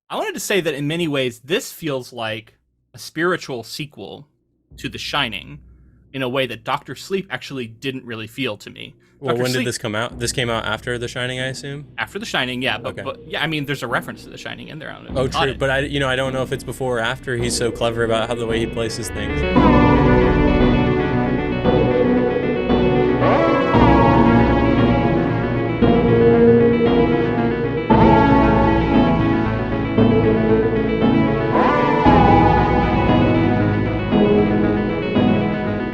I wanted to say that in many ways, this feels like a spiritual sequel to The Shining in a way that Doctor Sleep actually didn't really feel to me. Well, Doctor when did Sleep, this come out? This came out after The Shining, I assume. after The Shining, yeah, Okay. but yeah, I mean, there's a reference to The Shining in there. I don't know if you Oh, caught true. it. But I don't know if it's before or after. He's so clever about how the way he places things.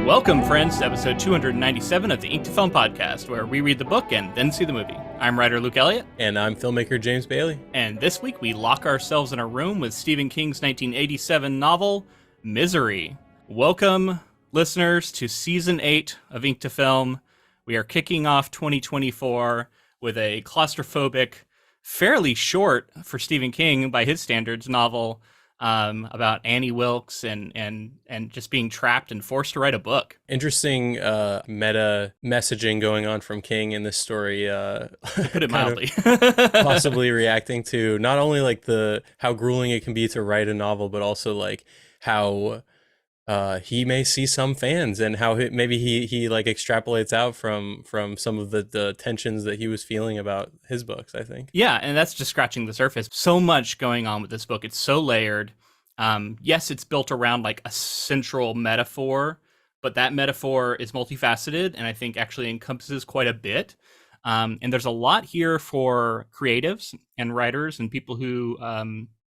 Welcome, friends, to episode 297 of the Ink to Film podcast, where we read the book and then see the movie. I'm writer Luke Elliott, And I'm filmmaker James Bailey. and this week we lock ourselves in a room with Stephen King's 1987 novel, Misery. Welcome, listeners, to Season 8 of Ink to Film. We are kicking off 2024 with a claustrophobic, fairly short for Stephen King by his standards novel about Annie Wilkes and just being trapped and forced to write a book. Interesting meta messaging going on from King in this story. To put it kind of mildly. possibly reacting to not only like the how grueling it can be to write a novel, but also like how he may see some fans and how maybe he like extrapolates out from some of the tensions that he was feeling about his books, I think. Yeah, and that's just scratching the surface. So much going on with this book. It's so layered. Yes, it's built around like a central metaphor, but that metaphor is multifaceted and I think actually encompasses quite a bit. And there's a lot here for creatives and writers and people who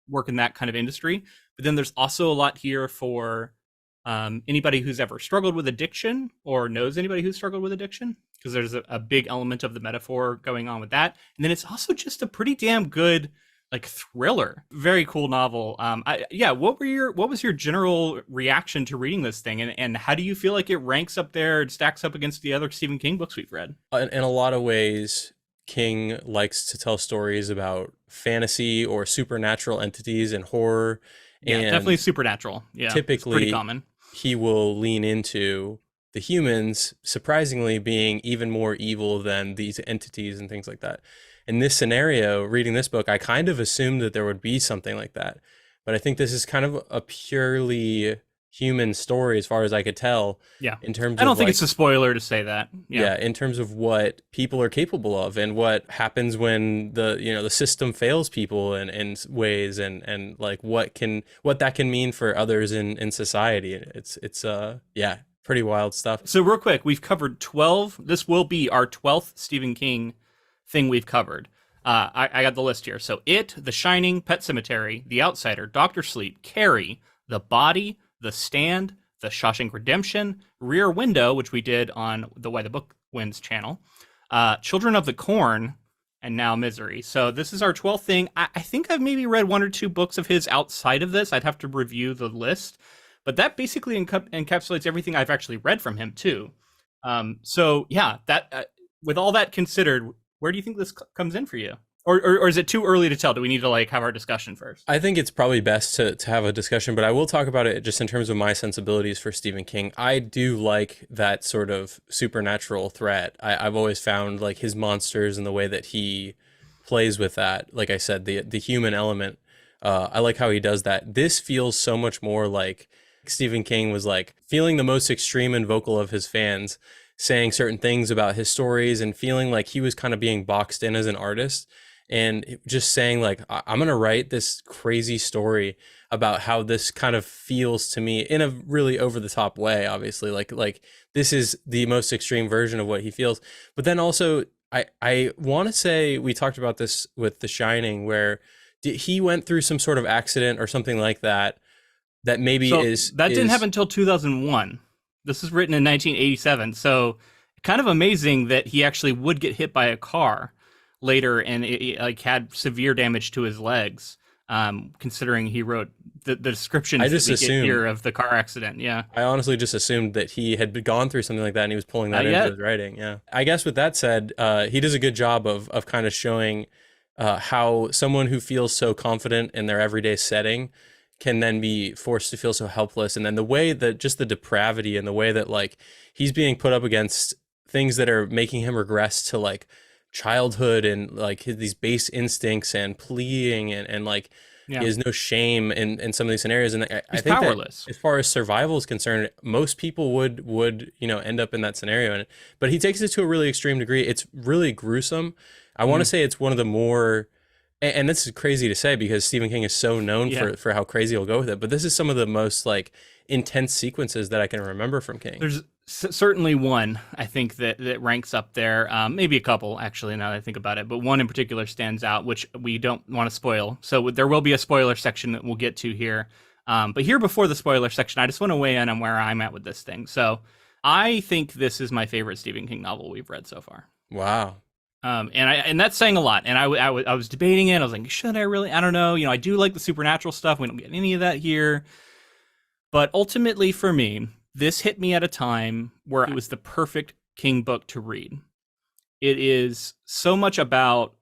work in that kind of industry. But then there's also a lot here for anybody who's ever struggled with addiction or knows anybody who's struggled with addiction, because there's a big element of the metaphor going on with that. And then it's also just a pretty damn good like thriller. Very cool novel. What was your general reaction to reading this thing, and how do you feel like it ranks up there and stacks up against the other Stephen King books we've read? In a lot of ways, King likes to tell stories about fantasy or supernatural entities and horror. Yeah, And definitely supernatural. Yeah, it's pretty typically common. he will lean into the humans surprisingly being even more evil than these entities and things like that. In this scenario, reading this book, I kind of assumed that there would be something like that. But I think this is kind of a purely human story as far as I could tell, Yeah, in terms I don't of think like, it's a spoiler to say that. yeah, in terms of what people are capable of and what happens when the system fails people in ways, and like what that can mean for others in society. It's yeah, pretty wild stuff. So real quick, we've covered 12. This will be our 12th Stephen King thing we've covered. I got the list here. So It, The Shining, Pet Sematary, The Outsider, Doctor Sleep, Carrie, The Body, The Stand, The Shawshank Redemption, Rear Window, which we did on the Why the Book Wins channel, Children of the Corn, and now Misery. So this is our 12th thing. I think I've maybe read one or two books of his outside of this. I'd have to review the list. But that basically encapsulates everything I've actually read from him, too. So, yeah, that with all that considered, where do you think this comes in for you? Or is it too early to tell? Do we need to like have our discussion first? I think it's probably best to have a discussion, but I will talk about it just in terms of my sensibilities for Stephen King. I do like that sort of supernatural threat. I've always found like his monsters and the way that he plays with that. Like I said, the human element. I like how he does that. This feels so much more like Stephen King was like feeling the most extreme and vocal of his fans, saying certain things about his stories and feeling like he was kind of being boxed in as an artist. And just saying like, I'm going to write this crazy story about how this kind of feels to me in a really over the top way. Obviously, like this is the most extreme version of what he feels. But then also, I want to say we talked about this with The Shining, where he went through some sort of accident or something like that. That maybe so that didn't happen until 2001. This was written in 1987. So kind of amazing that he actually would get hit by a car later, and it like had severe damage to his legs. Considering he wrote the descriptions I just that we get assumed here of the car accident. Yeah, I honestly just assumed that he had gone through something like that and he was pulling that Not into yet. his writing. Yeah. I guess with that said, he does a good job of kind of showing how someone who feels so confident in their everyday setting can then be forced to feel so helpless. And then the way that just the depravity and the way that like he's being put up against things that are making him regress to like childhood and like these base instincts and pleading and like He Yeah. has no shame in some of these scenarios. And I He's think that powerless. as far as survival is concerned, most people would, end up in that scenario. But he takes it to a really extreme degree. It's really gruesome. I want to Mm, say it's one of the more, and this is crazy to say because Stephen King is so known yeah. for how crazy he'll go with it. But this is some of the most like intense sequences that I can remember from King. There's certainly one I think that ranks up there. Maybe a couple actually. Now that I think about it, but one in particular stands out, which we don't want to spoil. So there will be a spoiler section that we'll get to here. But here before the spoiler section, I just want to weigh in on where I'm at with this thing. So I think this is my favorite Stephen King novel we've read so far. Wow. And that's saying a lot. And I was debating it. I was like, should I really? I don't know. I do like the supernatural stuff. We don't get any of that here. But ultimately, for me, this hit me at a time where it was the perfect King book to read. It is so much about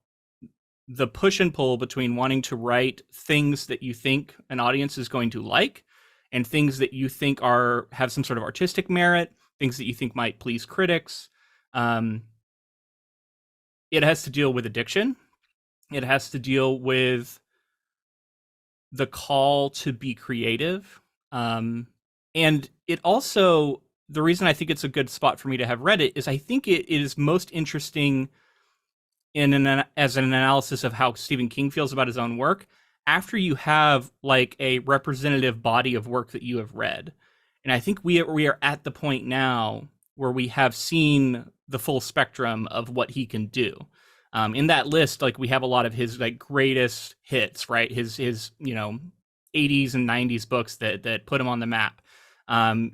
the push and pull between wanting to write things that you think an audience is going to like, and things that you think have some sort of artistic merit, things that you think might please critics. It has to deal with addiction. It has to deal with the call to be creative. And it also, the reason I think it's a good spot for me to have read it is I think it is most interesting as an analysis of how Stephen King feels about his own work after you have like a representative body of work that you have read. And I think we are at the point now where we have seen the full spectrum of what he can do. In that list, like we have a lot of his like greatest hits, right? His 80s and 90s books that put him on the map.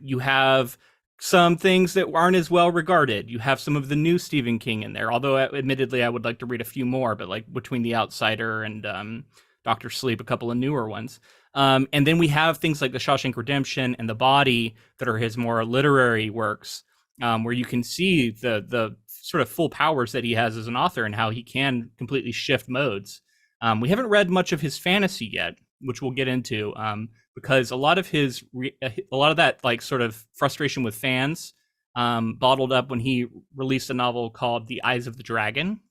You have some things that aren't as well regarded. You have some of the new Stephen King in there, although admittedly I would like to read a few more, but like between The Outsider and Dr. Sleep, a couple of newer ones. And then we have things like The Shawshank Redemption and The Body that are his more literary works, where you can see the sort of full powers that he has as an author and how he can completely shift modes. We haven't read much of his fantasy yet, which we'll get into, because a lot of that like sort of frustration with fans bottled up when he released a novel called The Eyes of the Dragon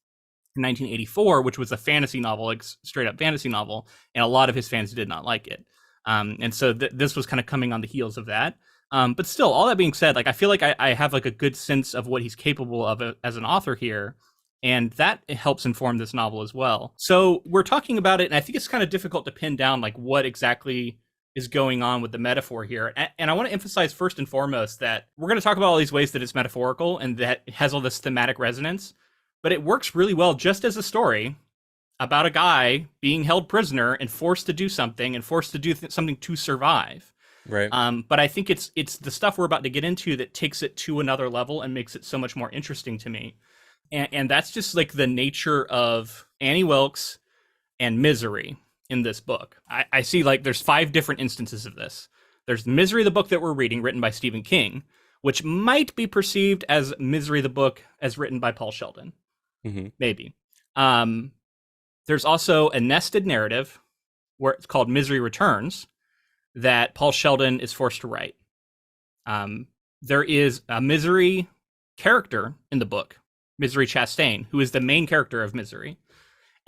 in 1984, which was a fantasy novel, like straight up fantasy novel, and a lot of his fans did not like it. And so this was kind of coming on the heels of that. But still, all that being said, like I feel like I have like a good sense of what he's capable of as an author here. And that helps inform this novel as well. So we're talking about it, and I think it's kind of difficult to pin down like what exactly is going on with the metaphor here. And I want to emphasize first and foremost that we're going to talk about all these ways that it's metaphorical and that it has all this thematic resonance, but it works really well just as a story about a guy being held prisoner and forced to do something and forced to do something to survive. Right. But I think it's the stuff we're about to get into that takes it to another level and makes it so much more interesting to me. And that's just like the nature of Annie Wilkes and misery in this book. I see like there's 5 different instances of this. There's Misery, the book that we're reading, written by Stephen King, which might be perceived as Misery, the book as written by Paul Sheldon. Mm-hmm. Maybe. There's also a nested narrative where it's called Misery Returns that Paul Sheldon is forced to write. There is a Misery character in the book, Misery Chastain, who is the main character of Misery.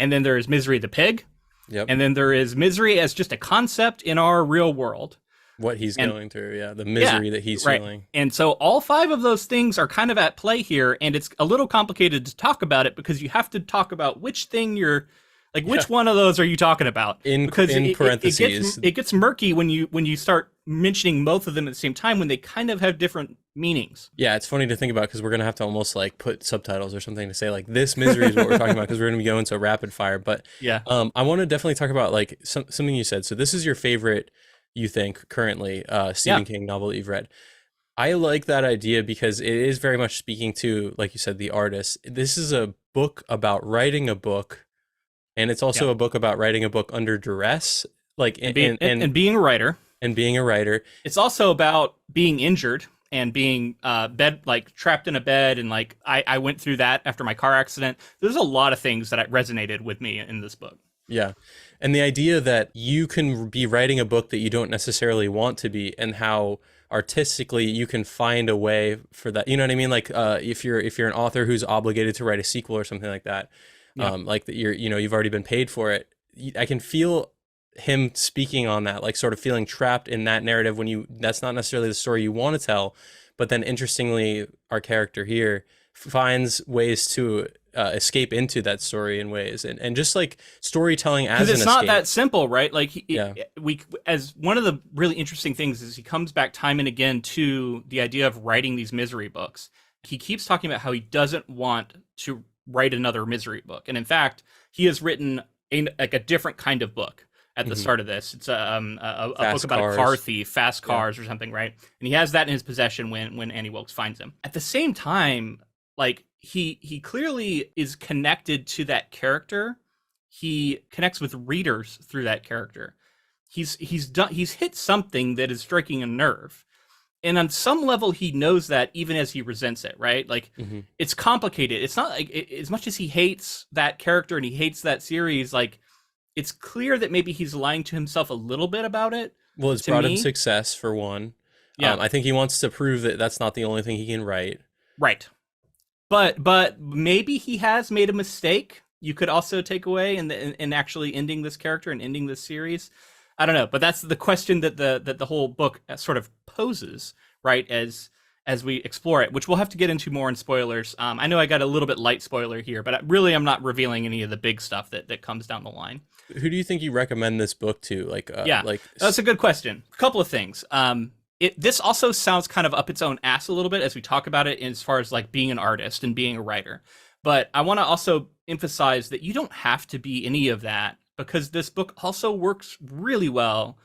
And then there is Misery the pig. Yep. And then there is misery as just a concept in our real world. What he's going through, the misery that he's feeling. And so all 5 of those things are kind of at play here, and it's a little complicated to talk about it because you have to talk about which thing you're like, which one of those are you talking about? Because in parentheses, it gets murky when you start mentioning both of them at the same time when they kind of have different meanings. Yeah, it's funny to think about because we're gonna have to almost like put subtitles or something to say like this misery is what we're talking about because we're gonna be going so rapid fire. But yeah, I want to definitely talk about like something you said. So this is your favorite, you think, currently Stephen King novel that you've read. I like that idea because it is very much speaking to, like you said, the artist. This is a book about writing a book. And it's also a book about writing a book under duress, like and being a writer. And being a writer. It's also about being injured and being trapped in a bed. And like I went through that after my car accident. There's a lot of things that resonated with me in this book. Yeah. And the idea that you can be writing a book that you don't necessarily want to be, and how artistically you can find a way for that. You know what I mean? Like if you're an author who's obligated to write a sequel or something like that. Like that you've already been paid for it. I can feel him speaking on that, like sort of feeling trapped in that narrative when that's not necessarily the story you want to tell. But then interestingly, our character here finds ways to escape into that story in ways, and just like storytelling as because an it's not escape. that simple, right? Like Yeah. we as one of the really interesting things is he comes back time and again to the idea of writing these misery books. He keeps talking about how he doesn't want to write another misery book, and in fact, he has written like a different kind of book at the Mhm. start of this. It's a book Fast about cars. a car thief, fast Yeah. cars or something, right? And he has that in his possession when Annie Wilkes finds him. At the same time, like he clearly is connected to that character. He connects with readers through that character. He's hit something that is striking a nerve. And on some level he knows that even as he resents it, right? Like Mhm. it's complicated. It's not like as much as he hates that character and he hates that series, like it's clear that maybe he's lying to himself a little bit about it. Well, it's To brought him me, success for one. yeah, I think he wants to prove that that's not the only thing he can write. right. But maybe he has made a mistake. You could also take away in actually ending this character and ending this series. I don't know, but that's the question that the whole book sort of poses, right? As we explore it, which we'll have to get into more in spoilers. I know I got a little bit light spoiler here, but really I'm not revealing any of the big stuff that comes down the line. Who do you think you recommend this book to? Like, Yeah, that's a good question. A couple of things. This also sounds kind of up its own ass a little bit as we talk about it as far as like being an artist and being a writer. But I want to also emphasize that you don't have to be any of that, because this book also works really well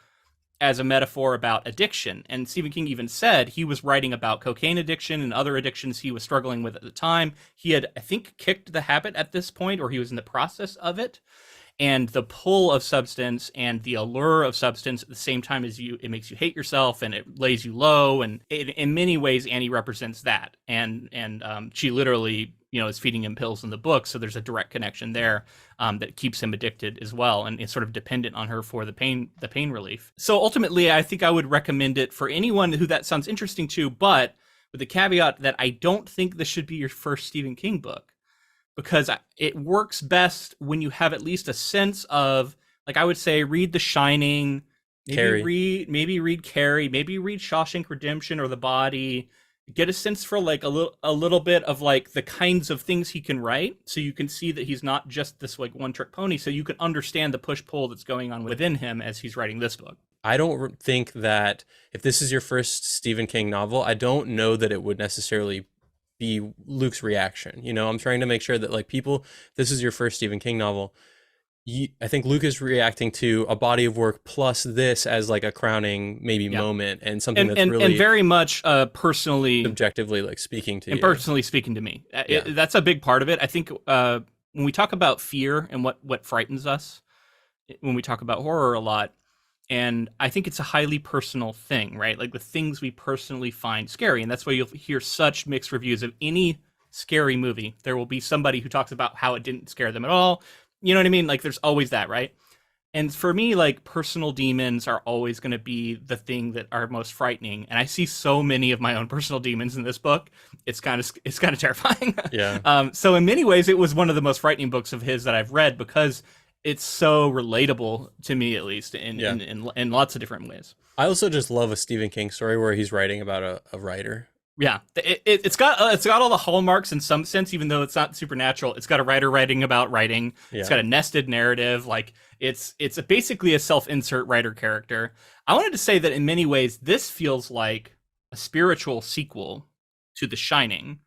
as a metaphor about addiction. And Stephen King even said he was writing about cocaine addiction and other addictions he was struggling with at the time. He had, I think, kicked the habit at this point, or he was in the process of it. And the pull of substance and the allure of substance at the same time as it makes you hate yourself and it lays you low. And in many ways, Annie represents that. And she literally, is feeding him pills in the book. So there's a direct connection there that keeps him addicted as well. And is sort of dependent on her for the pain relief. So ultimately, I think I would recommend it for anyone who that sounds interesting to, but with the caveat that I don't think this should be your first Stephen King book, because it works best when you have at least a sense of, like, I would say read The Shining, maybe read Carrie, maybe read Shawshank Redemption or The Body. Get a sense for like a little bit of like the kinds of things he can write, so you can see that he's not just this like one trick pony, so you can understand the push pull that's going on within him as he's writing this book. I don't think that if this is your first Stephen King novel, I don't know that it would necessarily be Luke's reaction. I'm trying to make sure that like people, this is your first Stephen King novel. I think Luke is reacting to a body of work plus this as like a crowning maybe moment and something that's really and very much personally objectively like speaking to and you. Personally speaking to me. That's a big part of it. I think when we talk about fear and what frightens us, when we talk about horror a lot, and I think it's a highly personal thing, right? Like the things we personally find scary. And that's why you'll hear such mixed reviews of any scary movie. There will be somebody who talks about how it didn't scare them at all. You know what I mean? Like there's always that, right? And for me, like personal demons are always going to be the thing that are most frightening. And I see so many of my own personal demons in this book. It's kind of terrifying. Yeah. So in many ways, it was one of the most frightening books of his that I've read, because it's so relatable to me, at least in lots of different ways. I also just love a Stephen King story where he's writing about a writer. Yeah, it's got all the hallmarks in some sense, even though it's not supernatural. It's got a writer writing about writing. Yeah. It's got a nested narrative. Like it's basically a self-insert writer character. I wanted to say that in many ways, this feels like a spiritual sequel to The Shining,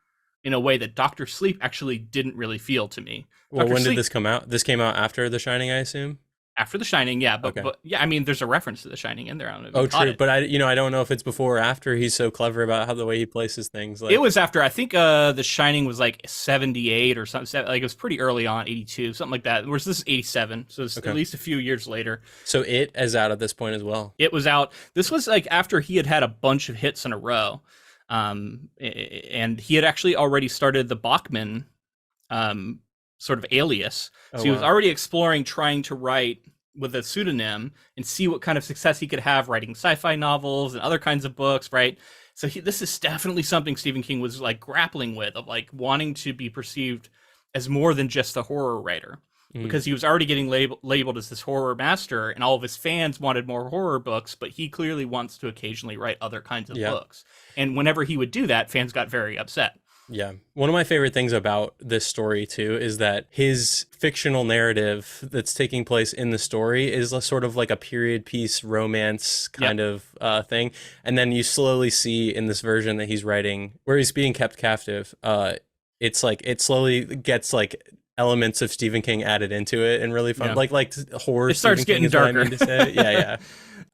in a way that Dr. Sleep actually didn't really feel to me. Well, when did this come out? This came out after The Shining, I assume? After The Shining, yeah. But yeah, I mean, there's a reference to The Shining in there. I don't know if you true. But I don't know if it's before or after. He's so clever about how the way he places things. Like... It was after. I think The Shining was like 78 or something. Like it was pretty early on, 82, something like that. Whereas this is 87, so it's at least a few years later. So it is out at this point as well. It was out. This was like after he had a bunch of hits in a row. And he had actually already started the Bachman sort of alias. So he was already exploring trying to write with a pseudonym and see what kind of success he could have writing sci-fi novels and other kinds of books, right? So this is definitely something Stephen King was like grappling with, of like wanting to be perceived as more than just a horror writer. Mm. because he was already getting labeled as this horror master, and all of his fans wanted more horror books, but he clearly wants to occasionally write other kinds of Yeah. books. And whenever he would do that, fans got very upset. Yeah. One of my favorite things about this story too is that his fictional narrative that's taking place in the story is a sort of like a period piece romance kind Yep. of thing. And then you slowly see in this version that he's writing where he's being kept captive, it's like it slowly gets like elements of Stephen King added into it and really fun Yeah. like horror It starts Stephen King getting is what I darker. mean to say. Yeah, yeah.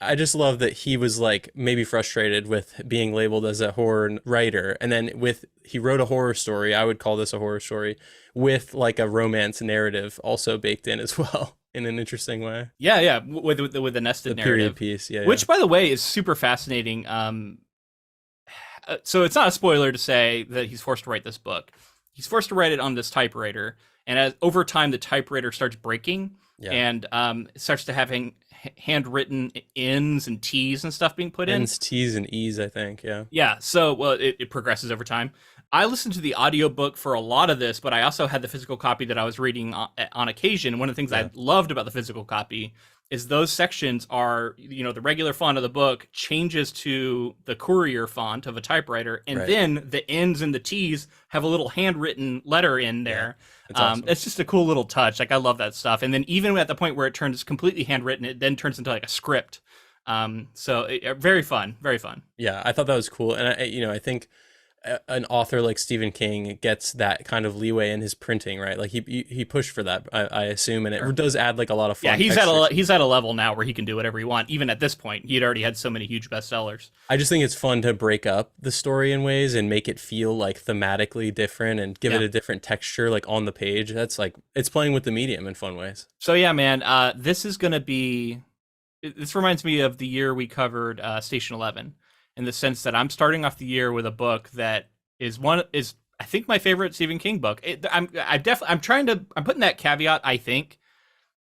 I just love that he was like maybe frustrated with being labeled as a horror writer, and then he wrote a horror story. I would call this a horror story with like a romance narrative also baked in as well in an interesting way. Yeah, yeah, with the nested The period narrative, piece, yeah, which, by the way, is super fascinating. So it's not a spoiler to say that he's forced to write this book. He's forced to write it on this typewriter, and over time, the typewriter starts breaking, yeah. and it starts to having handwritten N's and T's and stuff being put in. N's, T's, and E's, I think. Yeah. Yeah. So, well, it progresses over time. I listened to the audiobook for a lot of this, but I also had the physical copy that I was reading on occasion. One of the things I loved about the physical copy is those sections are, the regular font of the book changes to the courier font of a typewriter, and then the N's and the T's have a little handwritten letter in there. It's awesome. It's just a cool little touch. Like, I love that stuff. And then even at the point where it turns completely handwritten, it then turns into like a script. Very fun, very fun. Yeah, I thought that was cool, and I think an author like Stephen King gets that kind of leeway in his printing, right? Like he pushed for that, I assume, and it does add like a lot of fun. Yeah, he's at a level now where he can do whatever he wants. Even at this point, he'd already had so many huge bestsellers. I just think it's fun to break up the story in ways and make it feel like thematically different and give it a different texture, like on the page. That's like it's playing with the medium in fun ways. So yeah, man, this is gonna be. This reminds me of the year we covered Station 11. In the sense that I'm starting off the year with a book that is I think my favorite Stephen King book. I'm putting that caveat, I think,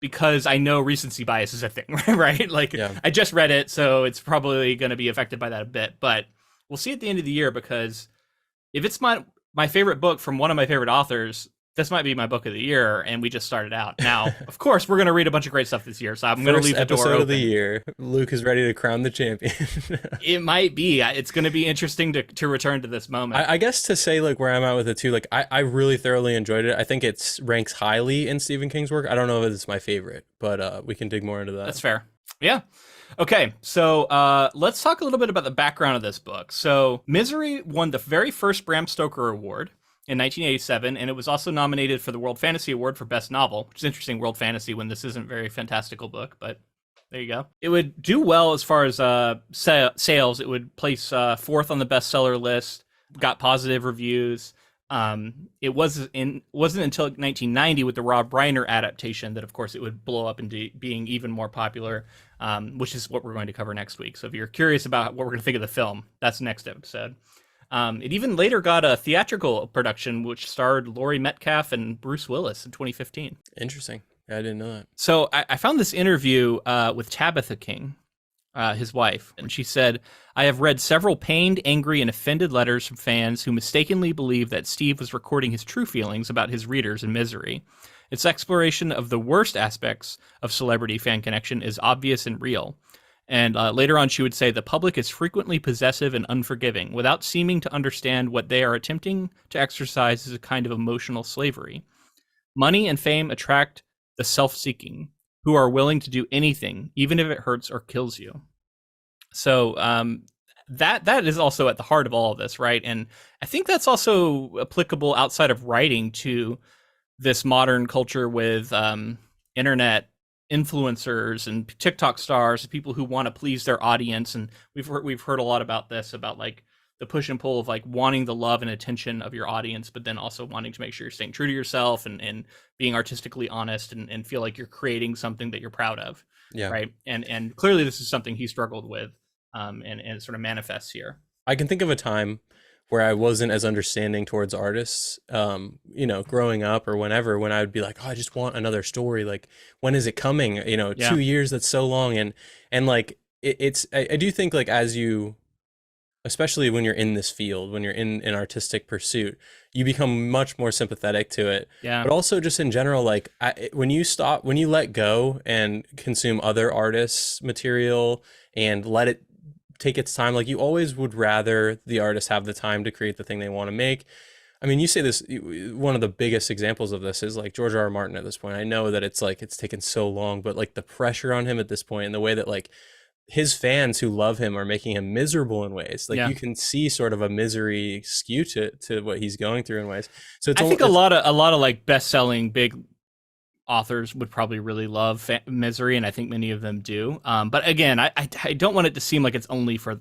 because I know recency bias is a thing, right? Like I just read it, so it's probably going to be affected by that a bit. But we'll see at the end of the year, because if it's my favorite book from one of my favorite authors, this might be my book of the year, and we just started out. Now, of course, we're going to read a bunch of great stuff this year, so I'm going to leave the door open. Episode of the year, Luke is ready to crown the champion. It might be. It's going to be interesting to return to this moment. I guess to say like where I'm at with it too, like I really thoroughly enjoyed it. I think it ranks highly in Stephen King's work. I don't know if it's my favorite, but we can dig more into that. That's fair. Yeah. Okay, so let's talk a little bit about the background of this book. So Misery won the very first Bram Stoker Award in 1987, and it was also nominated for the World Fantasy Award for Best Novel, which is interesting, World Fantasy, when this isn't a very fantastical book, but there you go. It would do well as far as sales. It would place fourth on the bestseller list, got positive reviews. It wasn't until 1990 with the Rob Reiner adaptation that, of course, it would blow up into being even more popular, which is what we're going to cover next week. So if you're curious about what we're going to think of the film, that's next episode. It even later got a theatrical production, which starred Laurie Metcalf and Bruce Willis in 2015. Interesting. Yeah, I didn't know that. So I found this interview with Tabitha King, his wife, and she said, "I have read several pained, angry, and offended letters from fans who mistakenly believe that Steve was recording his true feelings about his readers in Misery. Its exploration of the worst aspects of celebrity fan connection is obvious and real." And later on, she would say, "The public is frequently possessive and unforgiving, without seeming to understand what they are attempting to exercise as a kind of emotional slavery. Money and fame attract the self-seeking, who are willing to do anything, even if it hurts or kills you." So that is also at the heart of all of this, right? And I think that's also applicable outside of writing to this modern culture with internet influencers and TikTok stars, people who want to please their audience. And we've heard a lot about this, about like the push and pull of like wanting the love and attention of your audience, but then also wanting to make sure you're staying true to yourself and being artistically honest and feel like you're creating something that you're proud of. Yeah. Right. And clearly this is something he struggled with, and it sort of manifests here. I can think of a time where I wasn't as understanding towards artists, growing up or whenever, when I would be like, oh, I just want another story. Like, when is it coming? 2 years, that's so long. And like, I do think like, as you especially when you're in this field, when you're in an artistic pursuit, you become much more sympathetic to it. Yeah. But also just in general, like when you let go and consume other artists' material and let it take its time, like you always would rather the artist have the time to create the thing they want to make. I mean, you say this, one of the biggest examples of this is like George R. R. Martin at this point. I know that it's like it's taken so long, but like the pressure on him at this point and the way that like his fans who love him are making him miserable in ways. Like Yeah. you can see sort of a misery skew to what he's going through in ways. So I think a lot of like best-selling big authors would probably really love Misery, and I think many of them do. But again, I don't want it to seem like it's only for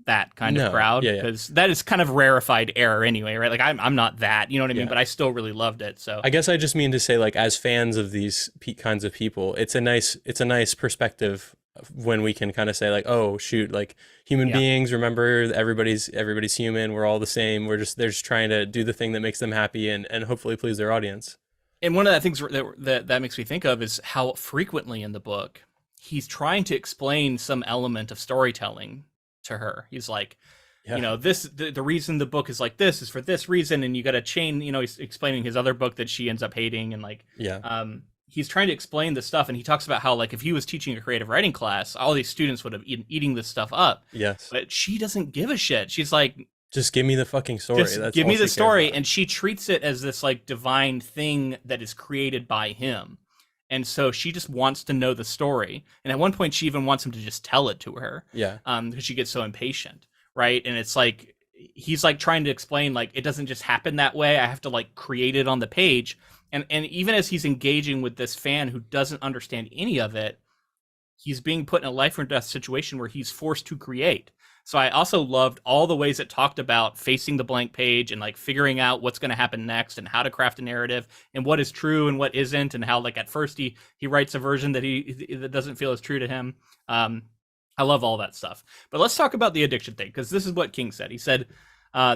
that kind of crowd, because that is kind of rarefied error anyway, right? Like I'm not that, you know what I mean? But I still really loved it. So I guess I just mean to say, like, as fans of these kinds of people, it's a nice perspective when we can kind of say like, oh shoot, like human beings, remember everybody's human, we're all the same, they're just trying to do the thing that makes them happy and hopefully please their audience. And one of the things that makes me think of is how frequently in the book he's trying to explain some element of storytelling to her. He's like, you know, the reason the book is like this is for this reason, and you got to chain. You know, he's explaining his other book that she ends up hating, and like, he's trying to explain this stuff, and he talks about how like if he was teaching a creative writing class, all these students would have been eating this stuff up. Yes, but she doesn't give a shit. She's like, just give me the fucking story. Just give me the story. And she treats it as this like divine thing that is created by him. And so she just wants to know the story. And at one point she even wants him to just tell it to her. Yeah. Because she gets so impatient. Right. And it's like, he's like trying to explain, like, it doesn't just happen that way. I have to like create it on the page. And even as he's engaging with this fan who doesn't understand any of it, he's being put in a life or death situation where he's forced to create. So I also loved all the ways it talked about facing the blank page and like figuring out what's going to happen next and how to craft a narrative and what is true and what isn't, and how like at first he writes a version that doesn't feel as true to him. I love all that stuff. But let's talk about the addiction thing, because this is what King said. He said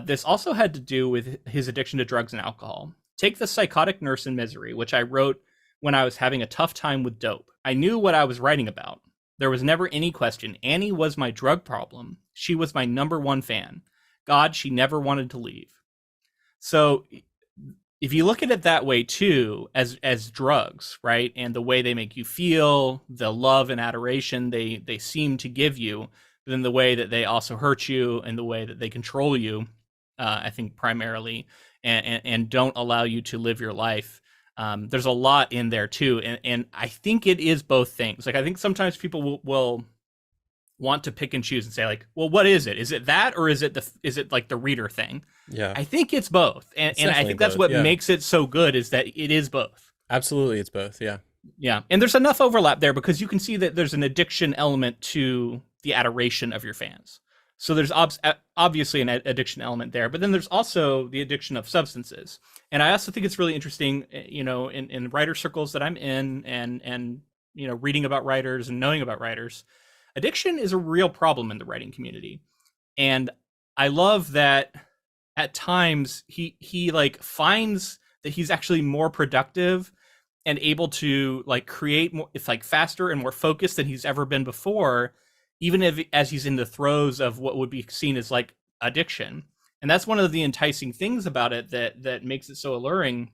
this also had to do with his addiction to drugs and alcohol. Take the psychotic nurse in Misery, which I wrote when I was having a tough time with dope. I knew what I was writing about. There was never any question. Annie was my drug problem. She was my number one fan. God, she never wanted to leave. So if you look at it that way too, as drugs, right? And the way they make you feel, the love and adoration they seem to give you, but then the way that they also hurt you and the way that they control you, I think primarily, and don't allow you to live your life. There's a lot in there too, and I think it is both things. Like I think sometimes people will want to pick and choose and say like, well, what is it? Is it that, or is it like the reader thing? Yeah, I think it's both, and I think that's what makes it so good, is that it is both. Absolutely, it's both. Yeah, and there's enough overlap there because you can see that there's an addiction element to the adoration of your fans. So there's obviously an addiction element there, but then there's also the addiction of substances. And I also think it's really interesting, you know, in writer circles that I'm in, and you know, reading about writers and knowing about writers, addiction is a real problem in the writing community. And I love that at times he like finds that he's actually more productive and able to like create more, it's like faster and more focused than he's ever been before, even as he's in the throes of what would be seen as like addiction. And that's one of the enticing things about it that makes it so alluring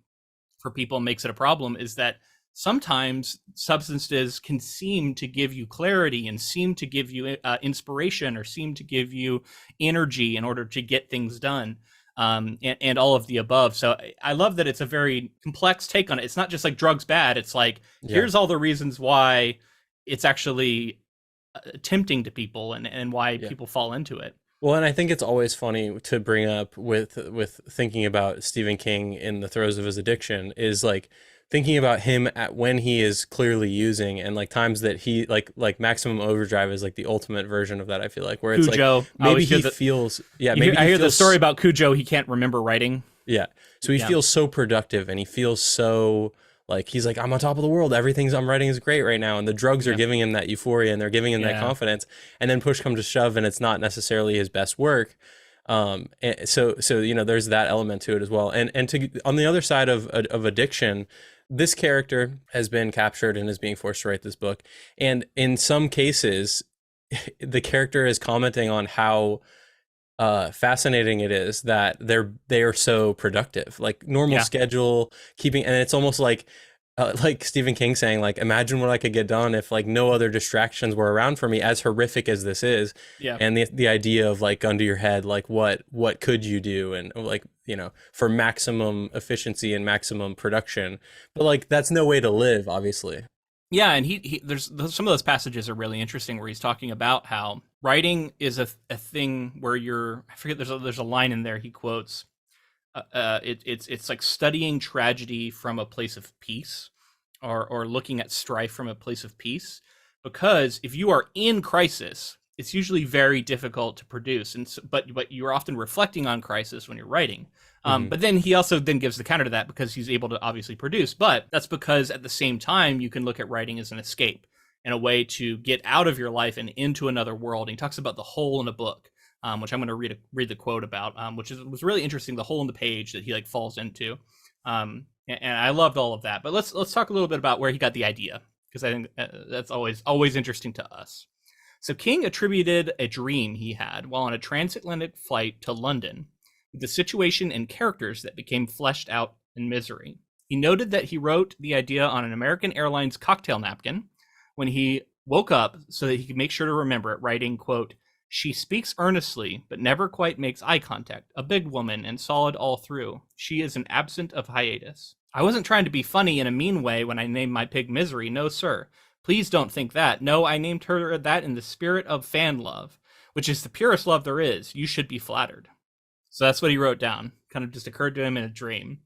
for people and makes it a problem, is that sometimes substances can seem to give you clarity and seem to give you inspiration, or seem to give you energy in order to get things done, and all of the above. So I love that it's a very complex take on it. It's not just like drugs bad. It's like, here's all the reasons why it's actually tempting to people, and why people fall into it. Well, and I think it's always funny to bring up with thinking about Stephen King in the throes of his addiction, is like thinking about him at when he is clearly using, and like times that he like Maximum Overdrive is like the ultimate version of that. I feel like, where it's Cujo, like maybe he feels maybe I hear the story about Cujo, he can't remember writing. Yeah, so he feels so productive, and he feels so like he's like, I'm on top of the world. Everything I'm writing is great right now. And the drugs are giving him that euphoria, and they're giving him that confidence. And then push comes to shove, and it's not necessarily his best work. And so you know, there's that element to it as well. And to on the other side of addiction, this character has been captured and is being forced to write this book. And in some cases, the character is commenting on how fascinating it is that they are so productive. Like normal Yeah. schedule, keeping, and it's almost like Stephen King saying, like, imagine what I could get done if like no other distractions were around for me, as horrific as this is. Yeah. And the idea of like gun to your head, like what could you do, and like, you know, for maximum efficiency and maximum production. But like that's no way to live, obviously. Yeah, and he there's some of those passages are really interesting where he's talking about how writing is a thing where you're, I forget, there's a line in there he quotes, it's like studying tragedy from a place of peace, or looking at strife from a place of peace, because if you are in crisis, it's usually very difficult to produce, and so, but you're often reflecting on crisis when you're writing. Hmm. But then he also then gives the counter to that, because he's able to obviously produce, but that's because at the same time you can look at writing as an escape and a way to get out of your life and into another world. And he talks about the hole in a book, which I'm going to read the quote about, which was really interesting. The hole in the page that he like falls into, and I loved all of that. But let's talk a little bit about where he got the idea, because I think that's always interesting to us. So King attributed a dream he had while on a transatlantic flight to London with the situation and characters that became fleshed out in Misery. He noted that he wrote the idea on an American Airlines cocktail napkin when he woke up so that he could make sure to remember it, writing, quote, "She speaks earnestly, but never quite makes eye contact. A big woman and solid all through. She is an absent of hiatus. I wasn't trying to be funny in a mean way when I named my pig Misery. No, sir. Please don't think that. No, I named her that in the spirit of fan love, which is the purest love there is. You should be flattered." So that's what he wrote down. Kind of just occurred to him in a dream.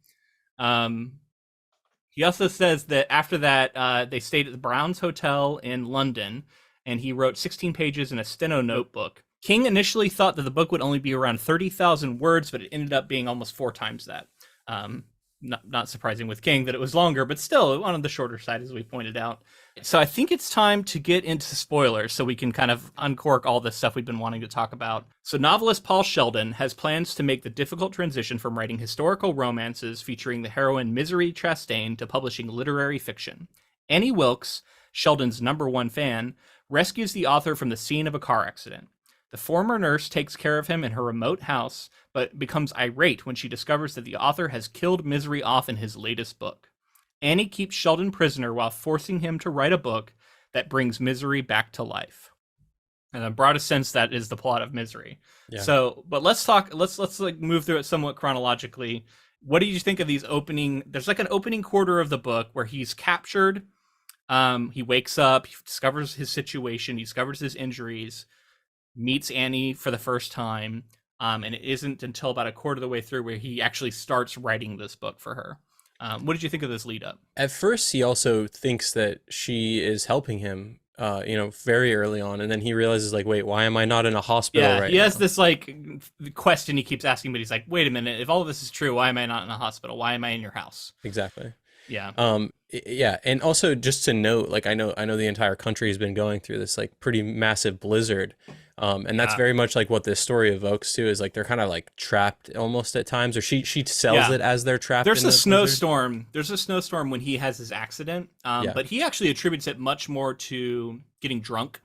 He also says that after that, they stayed at the Browns Hotel in London, and he wrote 16 pages in a steno notebook. King initially thought that the book would only be around 30,000 words, but it ended up being almost 4 times that. Not surprising with King that it was longer, but still on the shorter side, as we pointed out. So I think it's time to get into spoilers so we can kind of uncork all this stuff we've been wanting to talk about. So novelist Paul Sheldon has plans to make the difficult transition from writing historical romances featuring the heroine Misery Chastain to publishing literary fiction. Annie Wilkes, Sheldon's #1 fan, rescues the author from the scene of a car accident. The former nurse takes care of him in her remote house, but becomes irate when she discovers that the author has killed Misery off in his latest book. Annie keeps Sheldon prisoner while forcing him to write a book that brings Misery back to life. In the broadest sense, that is the plot of Misery. Yeah. So, but let's like move through it somewhat chronologically. What do you think of these opening? There's like an opening quarter of the book where he's captured. He wakes up, he discovers his situation, he discovers his injuries, meets Annie for the first time, and it isn't until about a quarter of the way through where he actually starts writing this book for her. What did you think of this lead up? At first, he also thinks that she is helping him, very early on, and then he realizes, like, wait, why am I not in a hospital right now? He has this like question he keeps asking, but he's like, wait a minute, if all of this is true, why am I not in a hospital? Why am I in your house? Exactly. Yeah. Yeah, and also just to note, like, I know the entire country has been going through this like pretty massive blizzard, and that's very much like what this story evokes too. Is like they're kind of like trapped almost at times, or she sells it as they're trapped. There's in a the snowstorm. blizzard. There's a snowstorm when he has his accident, but he actually attributes it much more to getting drunk.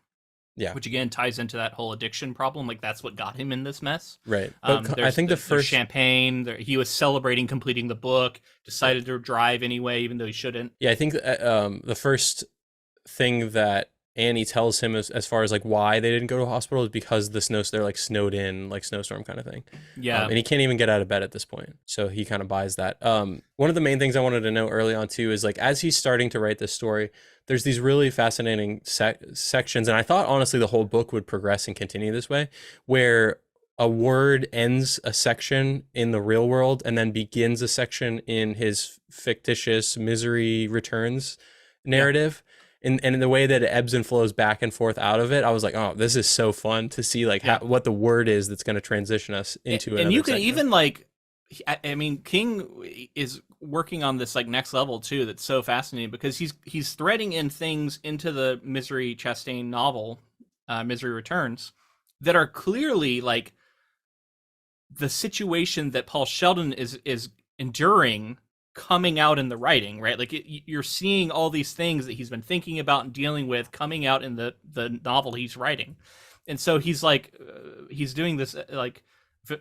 Yeah, which again ties into that whole addiction problem. Like that's what got him in this mess. Right. But I think the first champagne. He was celebrating completing the book. Decided to drive anyway, even though he shouldn't. Yeah, I think the first thing that Annie tells him as far as like why they didn't go to a hospital is because they're like snowed in, like snowstorm kind of thing. Yeah, and he can't even get out of bed at this point, so he kind of buys that. One of the main things I wanted to know early on too is like as he's starting to write this story, there's these really fascinating sections, and I thought honestly the whole book would progress and continue this way, where a word ends a section in the real world and then begins a section in his fictitious Misery Returns narrative. And in the way that it ebbs and flows back and forth out of it, I was like, oh, this is so fun to see like what the word is that's going to transition us into it. And you can even like, I mean, King is working on this like next level too. That's so fascinating because he's threading in things into the Misery Chastain novel, Misery Returns, that are clearly like the situation that Paul Sheldon is enduring coming out in the writing, right? Like you're seeing all these things that he's been thinking about and dealing with coming out in the novel he's writing. And so he's like, he's doing this like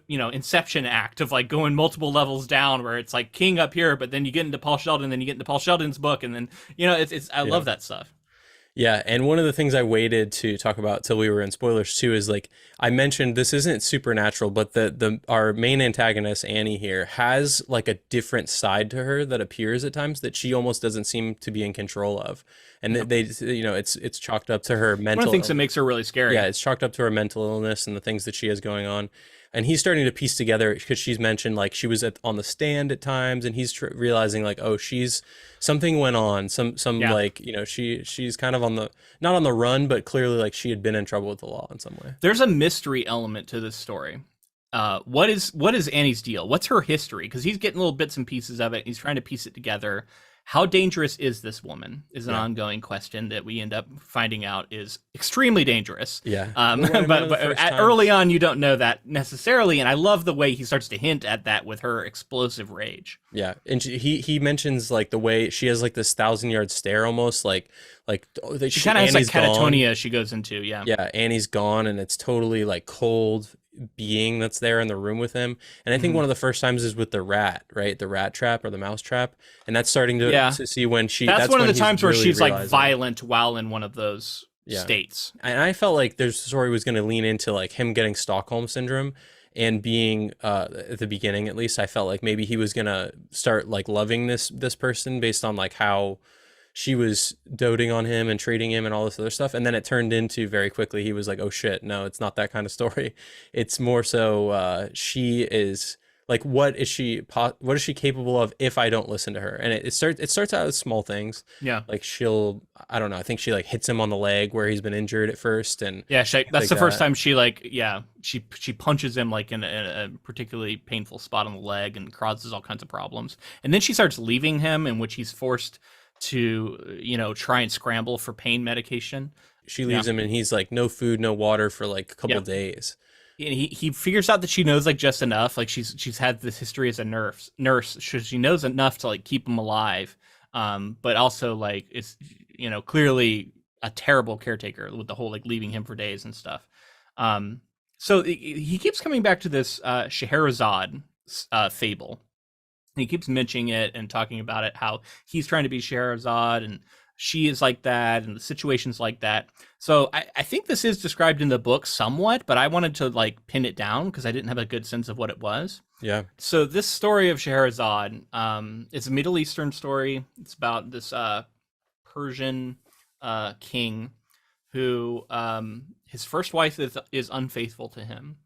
Inception act of like going multiple levels down, where it's like King up here, but then you get into Paul Sheldon, then you get into Paul Sheldon's book, and then it's I Yeah. love that stuff. Yeah, and one of the things I waited to talk about till we were in spoilers too is like I mentioned this isn't supernatural, but the our main antagonist Annie here has like a different side to her that appears at times that she almost doesn't seem to be in control of, and Yep. it's chalked up to her One of the things that mental. makes her really scary. Yeah, it's chalked up to her mental illness and the things that she has going on. And he's starting to piece together because she's mentioned like she was on the stand at times, and he's realizing like, oh, she's something went on, some Yeah. like she's kind of on the not on the run, but clearly like she had been in trouble with the law in some way. There's a mystery element to this story. What is Annie's deal? What's her history? Because he's getting little bits and pieces of it. He's trying to piece it together. How dangerous is this woman? Is an Yeah. ongoing question that we end up finding out is extremely dangerous. Yeah. But early on, you don't know that necessarily. And I love the way he starts to hint at that with her explosive rage. Yeah, and he mentions like the way she has like this 1,000-yard stare almost like She kind of has like Annie's gone. catatonia she goes into. Yeah. Yeah, Annie's gone, and it's totally like cold being that's there in the room with him. And I think Mhm. one of the first times is with the rat, right? The rat trap or the mouse trap, and that's starting to Yeah. to see when she. That's one of when the he's times where really she's like realizing. violent while in one of those Yeah. states. And I felt like their story was going to lean into like him getting Stockholm syndrome and being at the beginning at least I felt like maybe he was going to start like loving this person based on like how she was doting on him and treating him and all this other stuff, and then it turned into very quickly he was like, oh shit, no, it's not that kind of story. It's more so she is like, what is she capable of if I don't listen to her? And it starts out with small things, Yeah. like she'll, I don't know, I think she like hits him on the leg where he's been injured at first, and Yeah, that's like the first that. time she punches him like in a particularly painful spot on the leg and causes all kinds of problems. And then she starts leaving him, in which he's forced to try and scramble for pain medication. She Yeah, leaves him, and he's like no food, no water for like a couple yeah. days. And he figures out that she knows like just enough. Like she's had this history as a nurse. She knows enough to like keep him alive. But also like it's clearly a terrible caretaker with the whole like leaving him for days and stuff. So he keeps coming back to this Scheherazade fable. He keeps mentioning it and talking about it, how he's trying to be Scheherazade and she is like that and the situation's like that. So I think this is described in the book somewhat, but I wanted to like pin it down because I didn't have a good sense of what it was. Yeah. So this story of Scheherazade, it's a Middle Eastern story. It's about this Persian king who his first wife is unfaithful to him,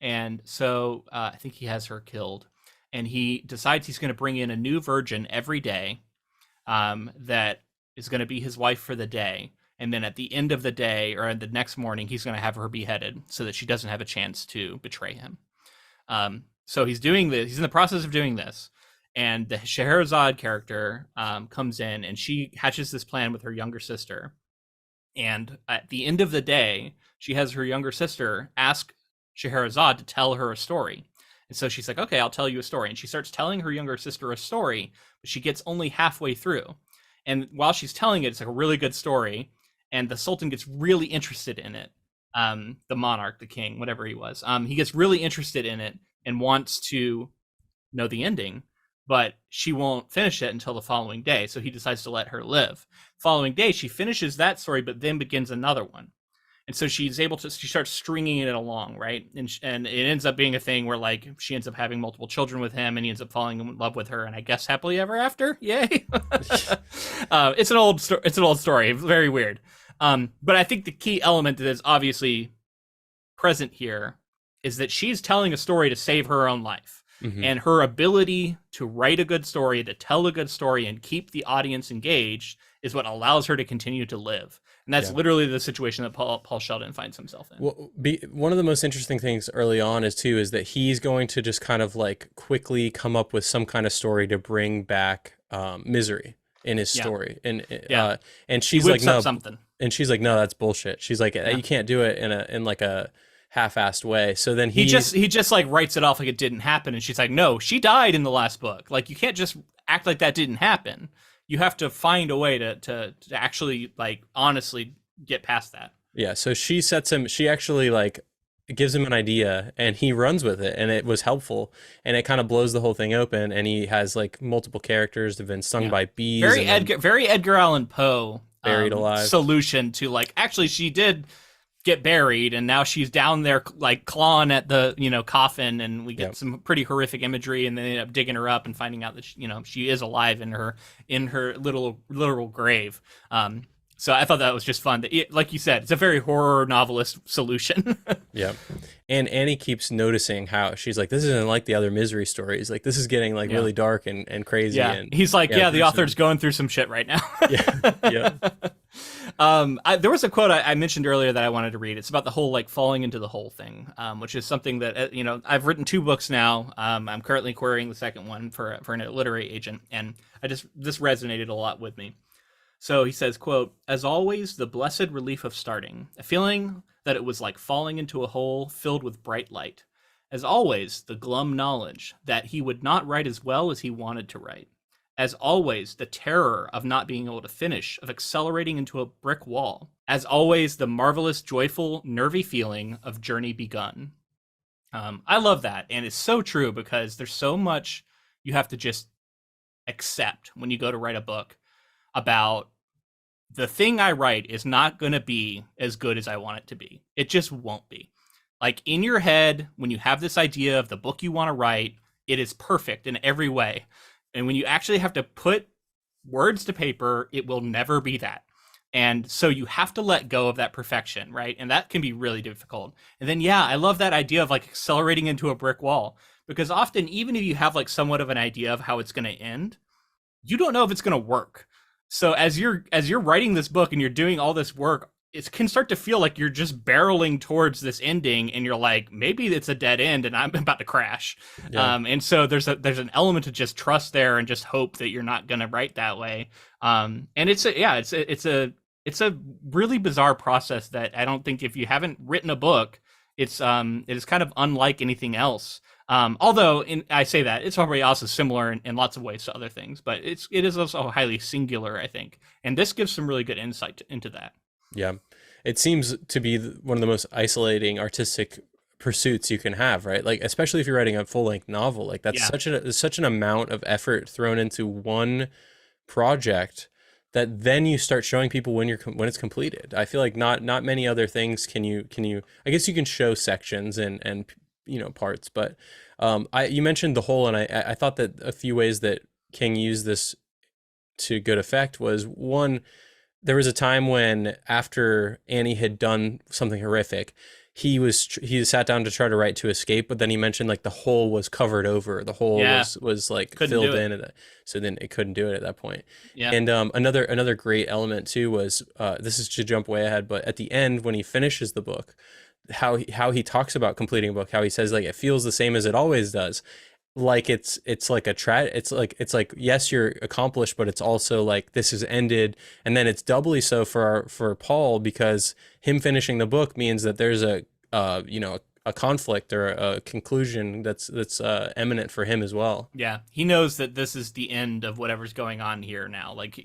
and so I think he has her killed, and he decides he's going to bring in a new virgin every day, that is going to be his wife for the day, and then at the end of the day or the next morning he's going to have her beheaded so that she doesn't have a chance to betray him. So he's doing this. He's in the process of doing this, and the Scheherazade character comes in, and she hatches this plan with her younger sister. And at the end of the day, she has her younger sister ask Scheherazade to tell her a story. And so she's like, okay, I'll tell you a story. And she starts telling her younger sister a story, but she gets only halfway through. And while she's telling it, it's like a really good story. And the Sultan gets really interested in it. The monarch, the king, whatever he was. He gets really interested in it and wants to know the ending, but she won't finish it until the following day. So he decides to let her live. Following day, she finishes that story, but then begins another one. And so she starts stringing it along, right? And it ends up being a thing where like she ends up having multiple children with him, and he ends up falling in love with her, and I guess happily ever after. Yay! It's an old story. Very weird. But I think the key element that is obviously present here is that she's telling a story to save her own life. Mm-hmm. And her ability to write a good story, to tell a good story, and keep the audience engaged is what allows her to continue to live. And that's literally the situation that Paul Sheldon finds himself in. Well, one of the most interesting things early on is that he's going to just kind of like quickly come up with some kind of story to bring back misery in his story, and she's like, no, something, and she's like, no, that's bullshit. She's like, you can't do it in like a half-assed way. So then he just like writes it off like it didn't happen, and she's like, no, she died in the last book. Like you can't just act like that didn't happen. You have to find a way to actually like honestly get past that. Yeah, so she sets him. She actually like gives him an idea and he runs with it, and it was helpful, and it kind of blows the whole thing open, and he has like multiple characters that have been stung Yeah. by bees and then Very Edgar Allan Poe buried alive. solution to like actually she did get buried and now she's down there like clawing at the coffin, and we get Yep. some pretty horrific imagery, and then they end up digging her up and finding out that she is alive in her little literal grave. So I thought that was just fun. Like you said, it's a very horror novelist solution. Yeah. And Annie keeps noticing how she's like, this isn't like the other Misery stories. Like, this is getting like really dark and crazy. Yeah. And he's like, the gruesome. author's going through some shit right now. Yeah. Yeah. There was a quote I mentioned earlier that I wanted to read. It's about the whole like falling into the hole thing, which is something that I've written 2 books now. I'm currently querying the second one for an literary agent, and this resonated a lot with me. So he says, quote, "As always, the blessed relief of starting, a feeling that it was like falling into a hole filled with bright light. As always, the glum knowledge that he would not write as well as he wanted to write. As always, the terror of not being able to finish, of accelerating into a brick wall. As always, the marvelous, joyful, nervy feeling of journey begun." I love that, and it's so true because there's so much you have to just accept when you go to write a book about the thing I write is not going to be as good as I want it to be. It just won't be. Like in your head, when you have this idea of the book you want to write, it is perfect in every way. And when you actually have to put words to paper, it will never be that. And so you have to let go of that perfection, right? And that can be really difficult. And then, I love that idea of like accelerating into a brick wall, because often, even if you have like somewhat of an idea of how it's going to end, you don't know if it's going to work. So as you're writing this book and you're doing all this work, it can start to feel like you're just barreling towards this ending, and you're like, maybe it's a dead end and I'm about to crash. Yeah. And so there's an element to just trust there and just hope that you're not going to write that way. And it's a really bizarre process that I don't think, if you haven't written a book, it is kind of unlike anything else. Although I say that it's probably also similar in lots of ways to other things, but it is also highly singular, I think. And this gives some really good insight into that. Yeah. It seems to be one of the most isolating artistic pursuits you can have, right? Like, especially if you're writing a full-length novel, like that's such an amount of effort thrown into one project that then you start showing people when it's completed. I feel like not many other things can you I guess you can show sections and parts, but you mentioned the whole, and I thought that a few ways that King used this to good effect was, one, there was a time when after Annie had done something horrific, he sat down to try to write to escape, but then he mentioned like the hole was covered over, the hole was like filled in, so then it couldn't do it at that point. Yeah. And another great element too was, this is to jump way ahead, but at the end when he finishes the book, how he talks about completing a book, how he says like it feels the same as it always does, like it's like it's like yes, you're accomplished, but it's also like this is ended. And then it's doubly so for Paul, because him finishing the book means that there's a conflict or a conclusion that's imminent for him as well. Yeah, he knows that this is the end of whatever's going on here now. Like,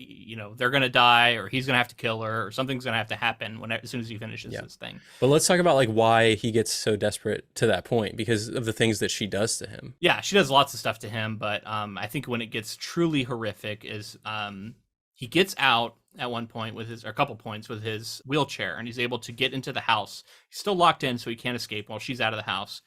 they're gonna die, or he's gonna have to kill her, or something's gonna have to happen as soon as he finishes this thing. But let's talk about like why he gets so desperate to that point, because of the things that she does to him. Yeah, she does lots of stuff to him, but I think when it gets truly horrific is he gets out at one point a couple points with his wheelchair, and he's able to get into the house. He's still locked in, so he can't escape while she's out of the house.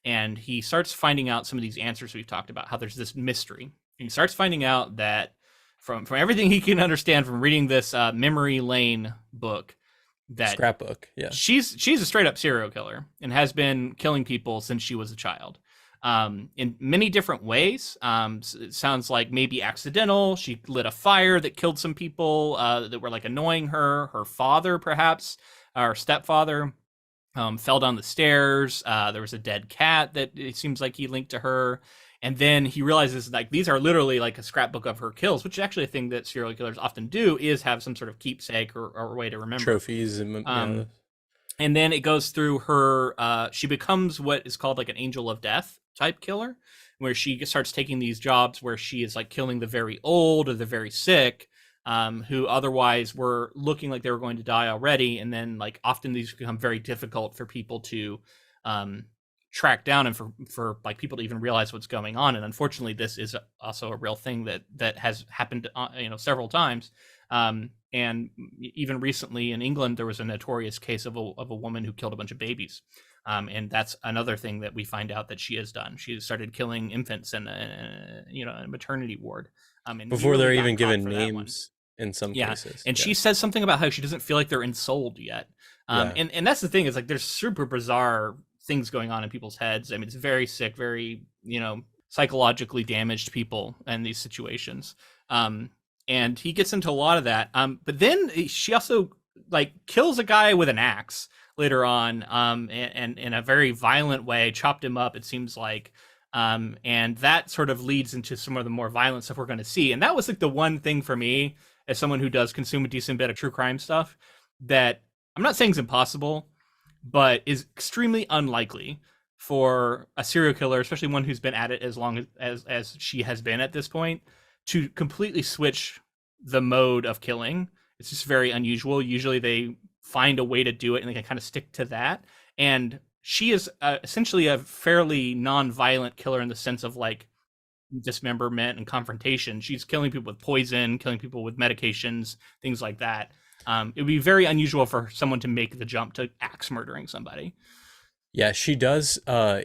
And he starts finding out some of these answers we've talked about, how there's this mystery. And he starts finding out that from everything he can understand from reading this Memory Lane book, that scrapbook, she's a straight up serial killer and has been killing people since she was a child. In many different ways. It sounds like maybe accidental. She lit a fire that killed some people that were like annoying her. Her father, perhaps, or stepfather, fell down the stairs. There was a dead cat that it seems like he linked to her. And then he realizes like these are literally like a scrapbook of her kills, which is actually a thing that serial killers often do, is have some sort of keepsake or way to remember. Trophies and and then it goes through her, she becomes what is called like an angel of death type killer, where she starts taking these jobs where she is like killing the very old or the very sick, who otherwise were looking like they were going to die already. And then like often these become very difficult for people to um, tracked down, and for like people to even realize what's going on. And unfortunately, this is also a real thing that has happened, several times. And even recently in England, there was a notorious case of a woman who killed a bunch of babies. And that's another thing that we find out that she has done. She started killing infants in a maternity ward. And Before they're really even got caught given for that one. names in some Yeah, cases. and she says something about how she doesn't feel like they're ensouled yet. Yeah. And that's the thing, is like there's super bizarre things going on in people's heads. I mean, it's very sick, very psychologically damaged people in these situations. And he gets into a lot of that. But then she also like kills a guy with an axe later on, and in a very violent way, chopped him up, it seems like. And that sort of leads into some of the more violent stuff we're going to see. And that was like the one thing for me, as someone who does consume a decent bit of true crime stuff, that I'm not saying is impossible, but is extremely unlikely for a serial killer, especially one who's been at it as long as she has been at this point, to completely switch the mode of killing. It's just very unusual. Usually they find a way to do it and they can kind of stick to that. And she is essentially a fairly non-violent killer in the sense of like dismemberment and confrontation. She's killing people with poison, killing people with medications, things like that. It would be very unusual for someone to make the jump to axe murdering somebody. Yeah, she does.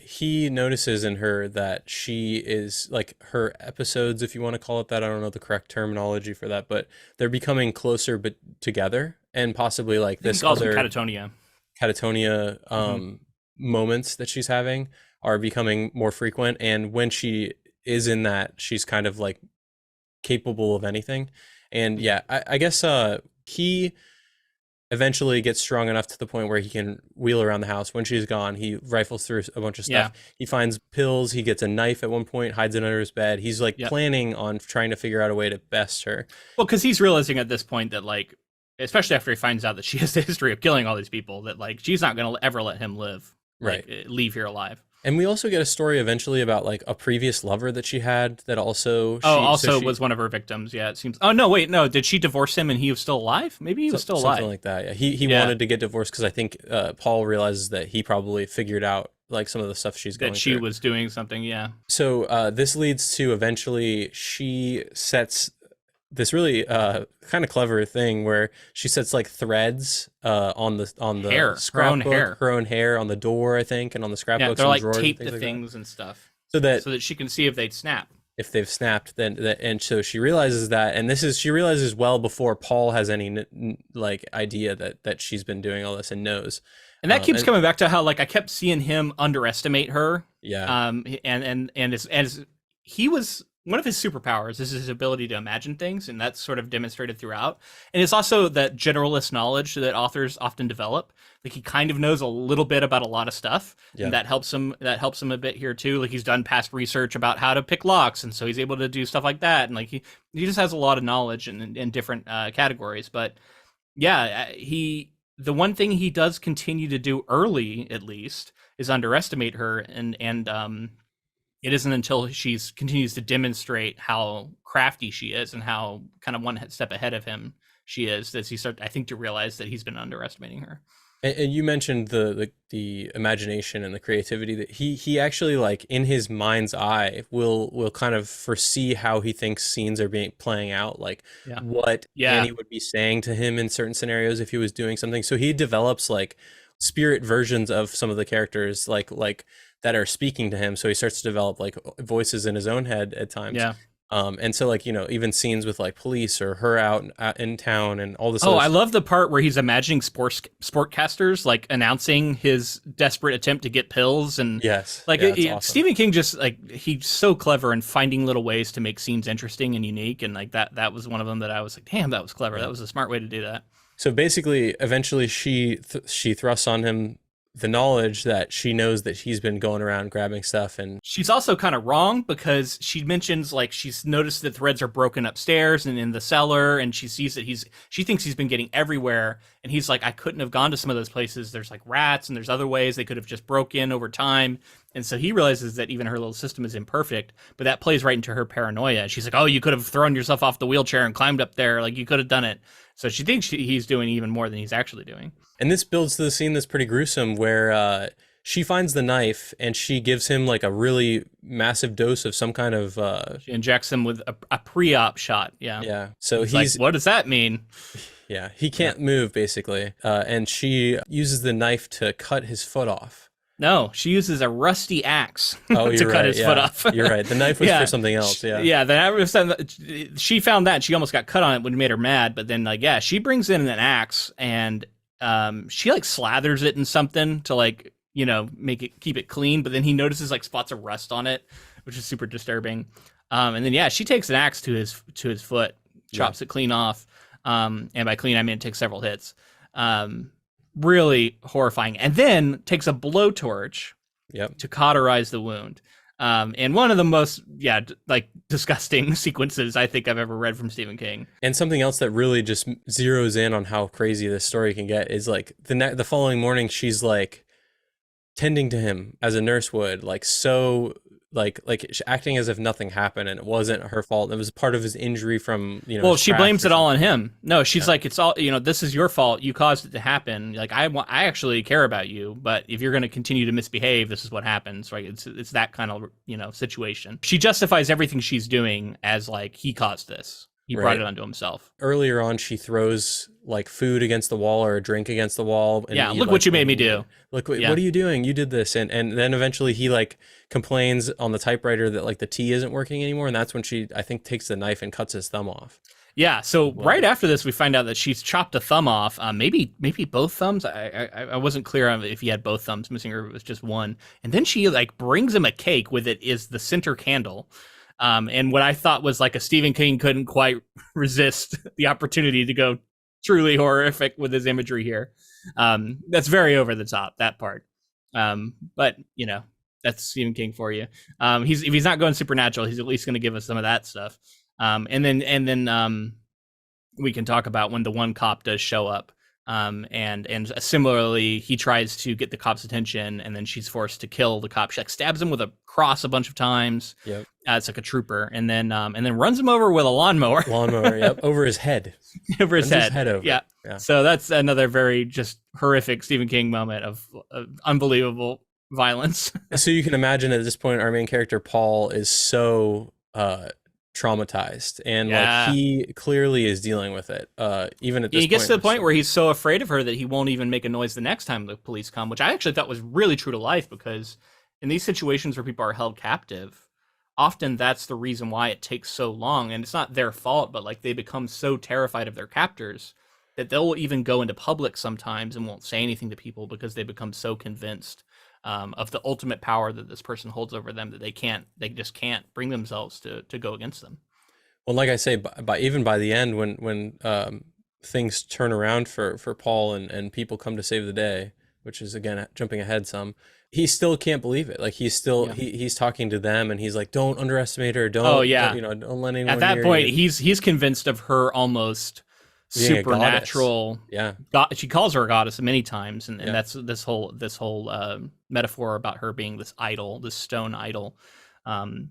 He notices in her that she is like her episodes, if you want to call it that. I don't know the correct terminology for that, but they're becoming closer but together, and possibly like this other catatonia moments that she's having are becoming more frequent. And when she is in that, she's kind of like capable of anything. And yeah, I guess he eventually gets strong enough to the point where he can wheel around the house. When she's gone, he rifles through a bunch of stuff. Yeah. He finds pills. He gets a knife at one point, hides it under his bed. He's like planning on trying to figure out a way to best her. Well, because he's realizing at this point that like, especially after he finds out that she has the history of killing all these people, that like she's not going to ever let him live, like, leave here alive. And we also get a story eventually about like a previous lover that she had that also was one of her victims. Yeah, it seems. Oh no, wait, no. Did she divorce him and he was still alive? Maybe he was still alive. Something like that. Yeah, he wanted to get divorced because I think Paul realizes that he probably figured out like some of the stuff she's going through. That she was doing something. Yeah. So this leads to eventually she sets this really kind of clever thing where she sets like threads on the hair, scrapbook, her own hair on the door, I think, and on the scrapbook. Yeah, they're like taped to things and stuff, so that she can see if they'd snap. If they've snapped, and so she realizes that, and she realizes well before Paul has any like idea that she's been doing all this and knows. And that keeps coming back to how like I kept seeing him underestimate her. Yeah. And as he was. One of his superpowers is his ability to imagine things, and that's sort of demonstrated throughout. And it's also that generalist knowledge that authors often develop. Like he kind of knows a little bit about a lot of stuff, and that helps him. That helps him a bit here too. Like he's done past research about how to pick locks, and so he's able to do stuff like that. And like he just has a lot of knowledge in different categories. But yeah, the one thing he does continue to do early, at least, is underestimate her, and it isn't until she continues to demonstrate how crafty she is and how kind of one step ahead of him she is that he starts, I think, to realize that he's been underestimating her. And you mentioned the imagination and the creativity that he actually, like, in his mind's eye will kind of foresee how he thinks scenes are playing out, like what Annie would be saying to him in certain scenarios if he was doing something. So he develops like spirit versions of some of the characters like that are speaking to him. So he starts to develop like voices in his own head at times. Yeah. And so like, even scenes with like police or her out in town and all this. Oh, I love the part where he's imagining sportcasters like announcing his desperate attempt to get pills. And like awesome. Stephen King just like, he's so clever in finding little ways to make scenes interesting and unique. And like that was one of them that I was like, damn, that was clever. Yeah. That was a smart way to do that. So basically, eventually she thrusts on him the knowledge that she knows that he's been going around grabbing stuff. And she's also kind of wrong because she mentions like she's noticed that threads are broken upstairs and in the cellar, and she sees that she thinks he's been getting everywhere, and he's like, I couldn't have gone to some of those places. There's like rats and there's other ways they could have just broke in over time. And so he realizes that even her little system is imperfect, but that plays right into her paranoia. She's like, oh, you could have thrown yourself off the wheelchair and climbed up there. Like you could have done it. So she thinks he's doing even more than he's actually doing. And this builds to the scene that's pretty gruesome where she finds the knife and she gives him like a really massive dose of some kind of She injects him with a pre-op shot. Yeah. yeah. So He's like, what does that mean? yeah, he can't move basically. And she uses the knife to cut his foot off. No, she uses a rusty axe Oh, to cut his foot off. You're right. The knife was for something else. Yeah. Yeah. She found that. She almost got cut on it, when it made her mad. But then, like, yeah, she brings in an axe and she like slathers it in something to like, you know, keep it clean. But then he notices like spots of rust on it, which is super disturbing. And then, yeah, she takes an axe to his foot, chops it clean off. And by clean, I mean it takes several hits. Really horrifying, and then takes a blowtorch to cauterize the wound. And one of the most disgusting sequences I think I've ever read from Stephen King. And something else that really just zeroes in on how crazy this story can get is like the following morning she's like tending to him as a nurse would, like so like acting as if nothing happened and it wasn't her fault. It was part of his injury from, you know. Well, she blames it all on him. No, she's like, it's all, you know, this is your fault. You caused it to happen. Like, I actually care about you, but if you're going to continue to misbehave, this is what happens, right? It's that kind of, you know, situation. She justifies everything she's doing as like, he caused this. He brought it onto himself. Earlier on, she throws like food against the wall or a drink against the wall. And yeah, look what you made me do. Look, what are you doing? You did this. And then eventually he like complains on the typewriter that like the T isn't working anymore. And that's when she, I think, takes the knife and cuts his thumb off. Yeah, so right after this, we find out that she's chopped a thumb off. Maybe both thumbs. I wasn't clear on if he had both thumbs missing or if it was just one. And then she like brings him a cake with it is the center candle. And what I thought was like a Stephen King couldn't quite resist the opportunity to go truly horrific with his imagery here. That's very over the top, that part. But, you know, that's Stephen King for you. If he's not going supernatural, he's at least going to give us some of that stuff. And then we can talk about when the one cop does show up. And similarly, he tries to get the cop's attention, and then she's forced to kill the cop. She like stabs him with a cross a bunch of times. Yep. It's like a trooper, and then runs him over with a lawnmower. Yep, over his head. Over his head. His head over. Yeah. So that's another very just horrific Stephen King moment of unbelievable violence. So you can imagine at this point, our main character Paul is so traumatized, and like he clearly is dealing with it. Even at this point, he gets to the point where he's so afraid of her that he won't even make a noise the next time the police come, which I actually thought was really true to life, because in these situations where people are held captive, often that's the reason why it takes so long, and it's not their fault, but like they become so terrified of their captors that they'll even go into public sometimes and won't say anything to people because they become so convinced of the ultimate power that this person holds over them that they just can't bring themselves to go against them. Well, like I say, even by the end, when things turn around for Paul and people come to save the day, which is again jumping ahead some, he still can't believe it. Like he's still he's talking to them and he's like, don't underestimate her. Don't let anyone. At that point, he's convinced of her almost being supernatural. Yeah. She calls her a goddess many times, and that's this whole metaphor about her being this idol, this stone idol, and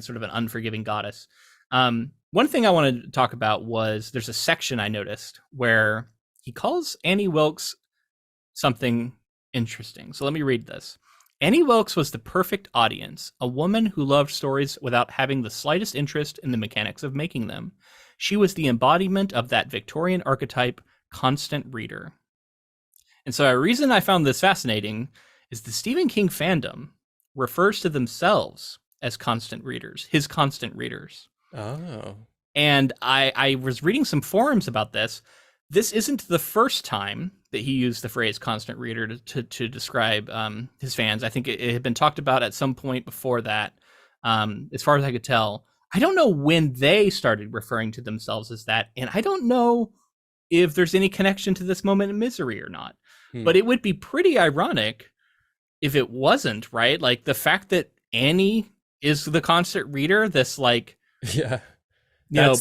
sort of an unforgiving goddess. One thing I wanted to talk about was there's a section I noticed where he calls Annie Wilkes something interesting. So let me read this. Annie Wilkes was the perfect audience, a woman who loved stories without having the slightest interest in the mechanics of making them. She was the embodiment of that Victorian archetype, constant reader. And so a reason I found this fascinating is the Stephen King fandom refers to themselves as constant readers, his constant readers. Oh. And I was reading some forums about this. This isn't the first time that he used the phrase constant reader to describe his fans. I think it had been talked about at some point before that, as far as I could tell. I don't know when they started referring to themselves as that, and I don't know if there's any connection to this moment in misery or not. But it would be pretty ironic if it wasn't, right? Like the fact that Annie is the constant reader, this like,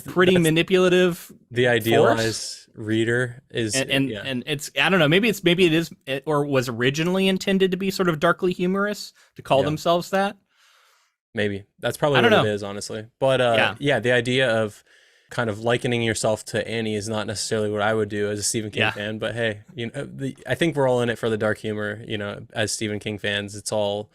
pretty manipulative. The idealized reader is, and it's, I don't know, maybe it is, or was originally intended to be sort of darkly humorous to call themselves that. Maybe that's probably what it is, honestly. But the idea of kind of likening yourself to Annie is not necessarily what I would do as a Stephen King Yeah. fan, but hey, I think we're all in it for the dark humor, as Stephen King fans. It's all,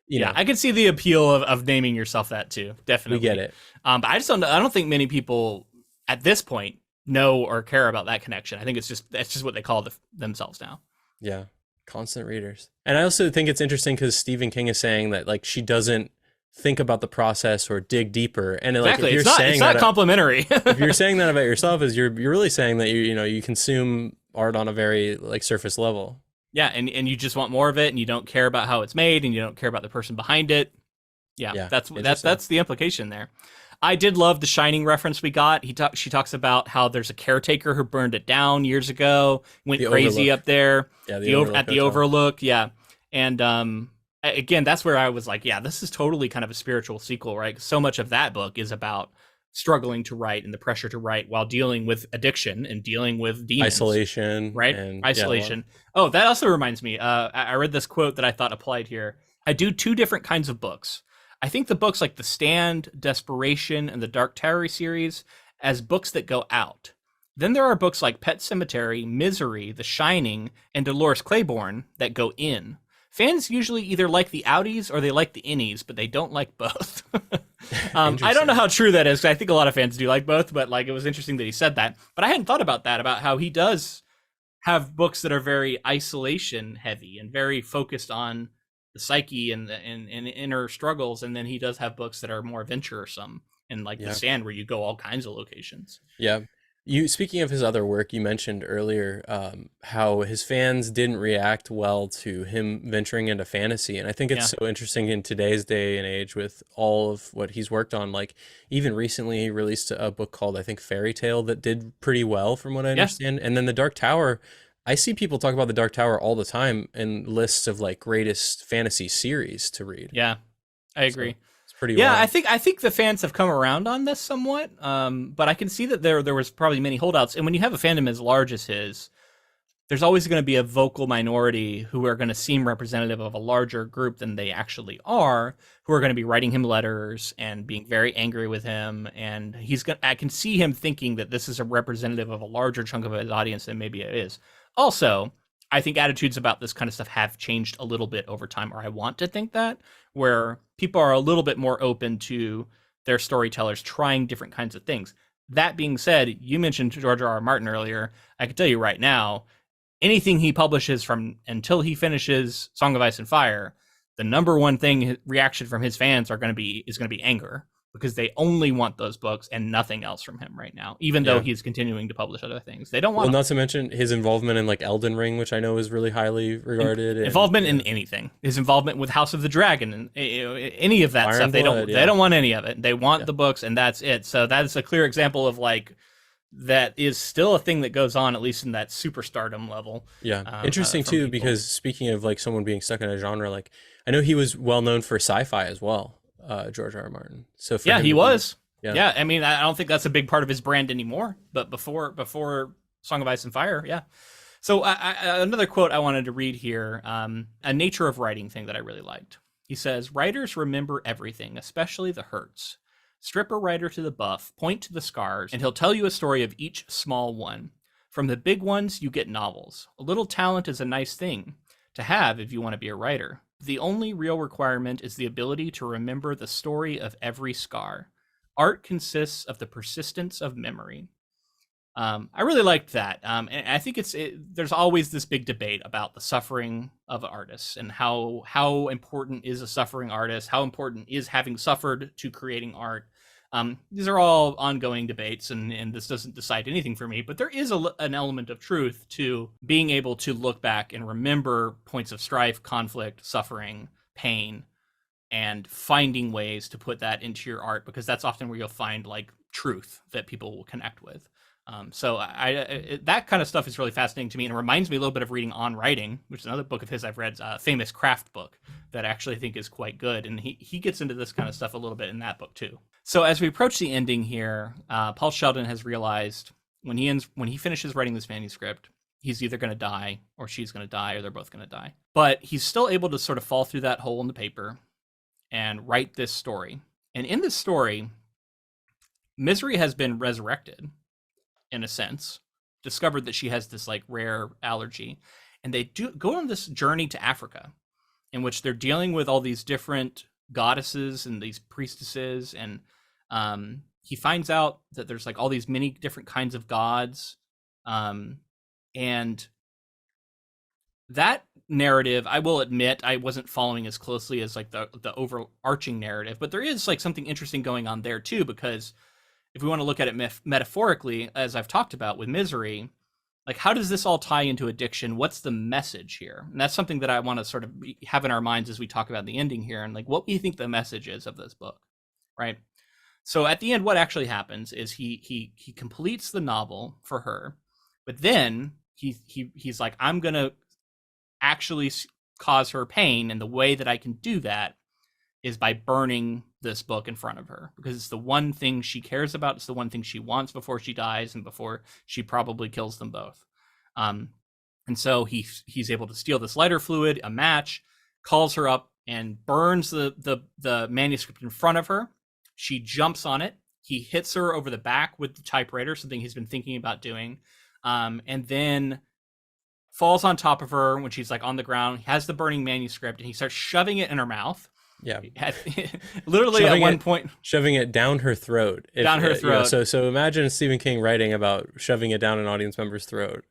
Yeah, I could see the appeal of naming yourself that too. Definitely. We get it. But I just don't. I don't think many people at this point know or care about that connection. I think that's just what they call themselves now. Yeah, constant readers. And I also think it's interesting because Stephen King is saying that like she doesn't think about the process or dig deeper. And like exactly, if you're it's not complimentary. If you're saying that about yourself, is you're really saying that you consume art on a very like surface level. Yeah, and you just want more of it, and you don't care about how it's made, and you don't care about the person behind it. Yeah, that's the implication there. I did love the Shining reference we got. She talks about how there's a caretaker who burned it down years ago, went crazy up there. Yeah, the Overlook. Yeah, and again, that's where I was like, yeah, this is totally kind of a spiritual sequel, right? So much of that book is about struggling to write and the pressure to write while dealing with addiction and dealing with demons. Isolation. Right? Isolation. Oh, that also reminds me. I read this quote that I thought applied here. I do two different kinds of books. I think the books like The Stand, Desperation, and the Dark Tower series as books that go out. Then there are books like Pet Sematary, Misery, The Shining, and Dolores Claiborne that go in. Fans usually either like the outies or they like the innies, but they don't like both. I don't know how true that is. I think a lot of fans do like both, but like it was interesting that he said that. But I hadn't thought about that, about how he does have books that are very isolation heavy and very focused on the psyche and inner struggles, and then he does have books that are more venturesome and like The Stand, where you go all kinds of locations. Yeah. Speaking of his other work, you mentioned earlier how his fans didn't react well to him venturing into fantasy. And I think it's so interesting in today's day and age with all of what he's worked on. Like even recently he released a book called, I think, Fairy Tale that did pretty well from what I understand. And then The Dark Tower, I see people talk about The Dark Tower all the time in lists of like greatest fantasy series to read. Yeah, I agree. So, pretty wild. I think the fans have come around on this somewhat, but I can see that there was probably many holdouts. And when you have a fandom as large as his, there's always going to be a vocal minority who are going to seem representative of a larger group than they actually are, who are going to be writing him letters and being very angry with him. And I can see him thinking that this is a representative of a larger chunk of his audience than maybe it is. Also, I think attitudes about this kind of stuff have changed a little bit over time, or I want to think that, where people are a little bit more open to their storytellers trying different kinds of things. That being said, you mentioned George R.R. Martin earlier. I can tell you right now, anything he publishes from until he finishes Song of Ice and Fire, the number one reaction from his fans is going to be anger, because they only want those books and nothing else from him right now, even though he's continuing to publish other things. They don't want not to mention his involvement in like Elden Ring, which I know is really highly regarded. Involvement in anything. His involvement with House of the Dragon and any of that stuff. They don't want any of it. They want the books, and that's it. So that is a clear example of like that is still a thing that goes on, at least in that superstardom level. Yeah. Interesting too, people. Because speaking of like someone being stuck in a genre, like I know he was well known for sci-fi as well. George R.R. Martin. So for he was. Yeah, I mean, I don't think that's a big part of his brand anymore. But before Song of Ice and Fire, yeah. So another quote I wanted to read here, a nature of writing thing that I really liked. He says, "Writers remember everything, especially the hurts. Strip a writer to the buff, point to the scars, and he'll tell you a story of each small one. From the big ones, you get novels. A little talent is a nice thing to have if you want to be a writer. The only real requirement is the ability to remember the story of every scar. Art consists of the persistence of memory." I really liked that. And I think there's always this big debate about the suffering of artists and how important is a suffering artist, how important is having suffered to creating art. These are all ongoing debates, and this doesn't decide anything for me, but there is an element of truth to being able to look back and remember points of strife, conflict, suffering, pain, and finding ways to put that into your art, because that's often where you'll find like truth that people will connect with. So that kind of stuff is really fascinating to me, and it reminds me a little bit of reading On Writing, which is another book of his I've read, famous craft book that I actually think is quite good. And he gets into this kind of stuff a little bit in that book too. So as we approach the ending here, Paul Sheldon has realized when he finishes writing this manuscript, he's either going to die or she's going to die, or they're both going to die. But he's still able to sort of fall through that hole in the paper and write this story. And in this story, Misery has been resurrected in a sense, discovered that she has this like rare allergy, and they do go on this journey to Africa in which they're dealing with all these different goddesses and these priestesses, and he finds out that there's like all these many different kinds of gods, and that narrative, I will admit, I wasn't following as closely as like the overarching narrative, but there is like something interesting going on there too, because if we want to look at it metaphorically, as I've talked about with Misery, like how does this all tie into addiction? What's the message here? And that's something that I want to sort of have in our minds as we talk about the ending here, and like what we think the message is of this book, right? So at the end, what actually happens is he completes the novel for her, but then he's like, I'm gonna actually cause her pain, and the way that I can do that is by burning this book in front of her, because it's the one thing she cares about. It's the one thing she wants before she dies and before she probably kills them both. And so he's able to steal this lighter fluid, a match, calls her up and burns the manuscript in front of her. She jumps on it. He hits her over the back with the typewriter, something he's been thinking about doing, and then falls on top of her when she's like on the ground. He has the burning manuscript and he starts shoving it in her mouth. Yeah. Literally shoving at one point. Shoving it down her throat. Down her throat. You know, so imagine Stephen King writing about shoving it down an audience member's throat.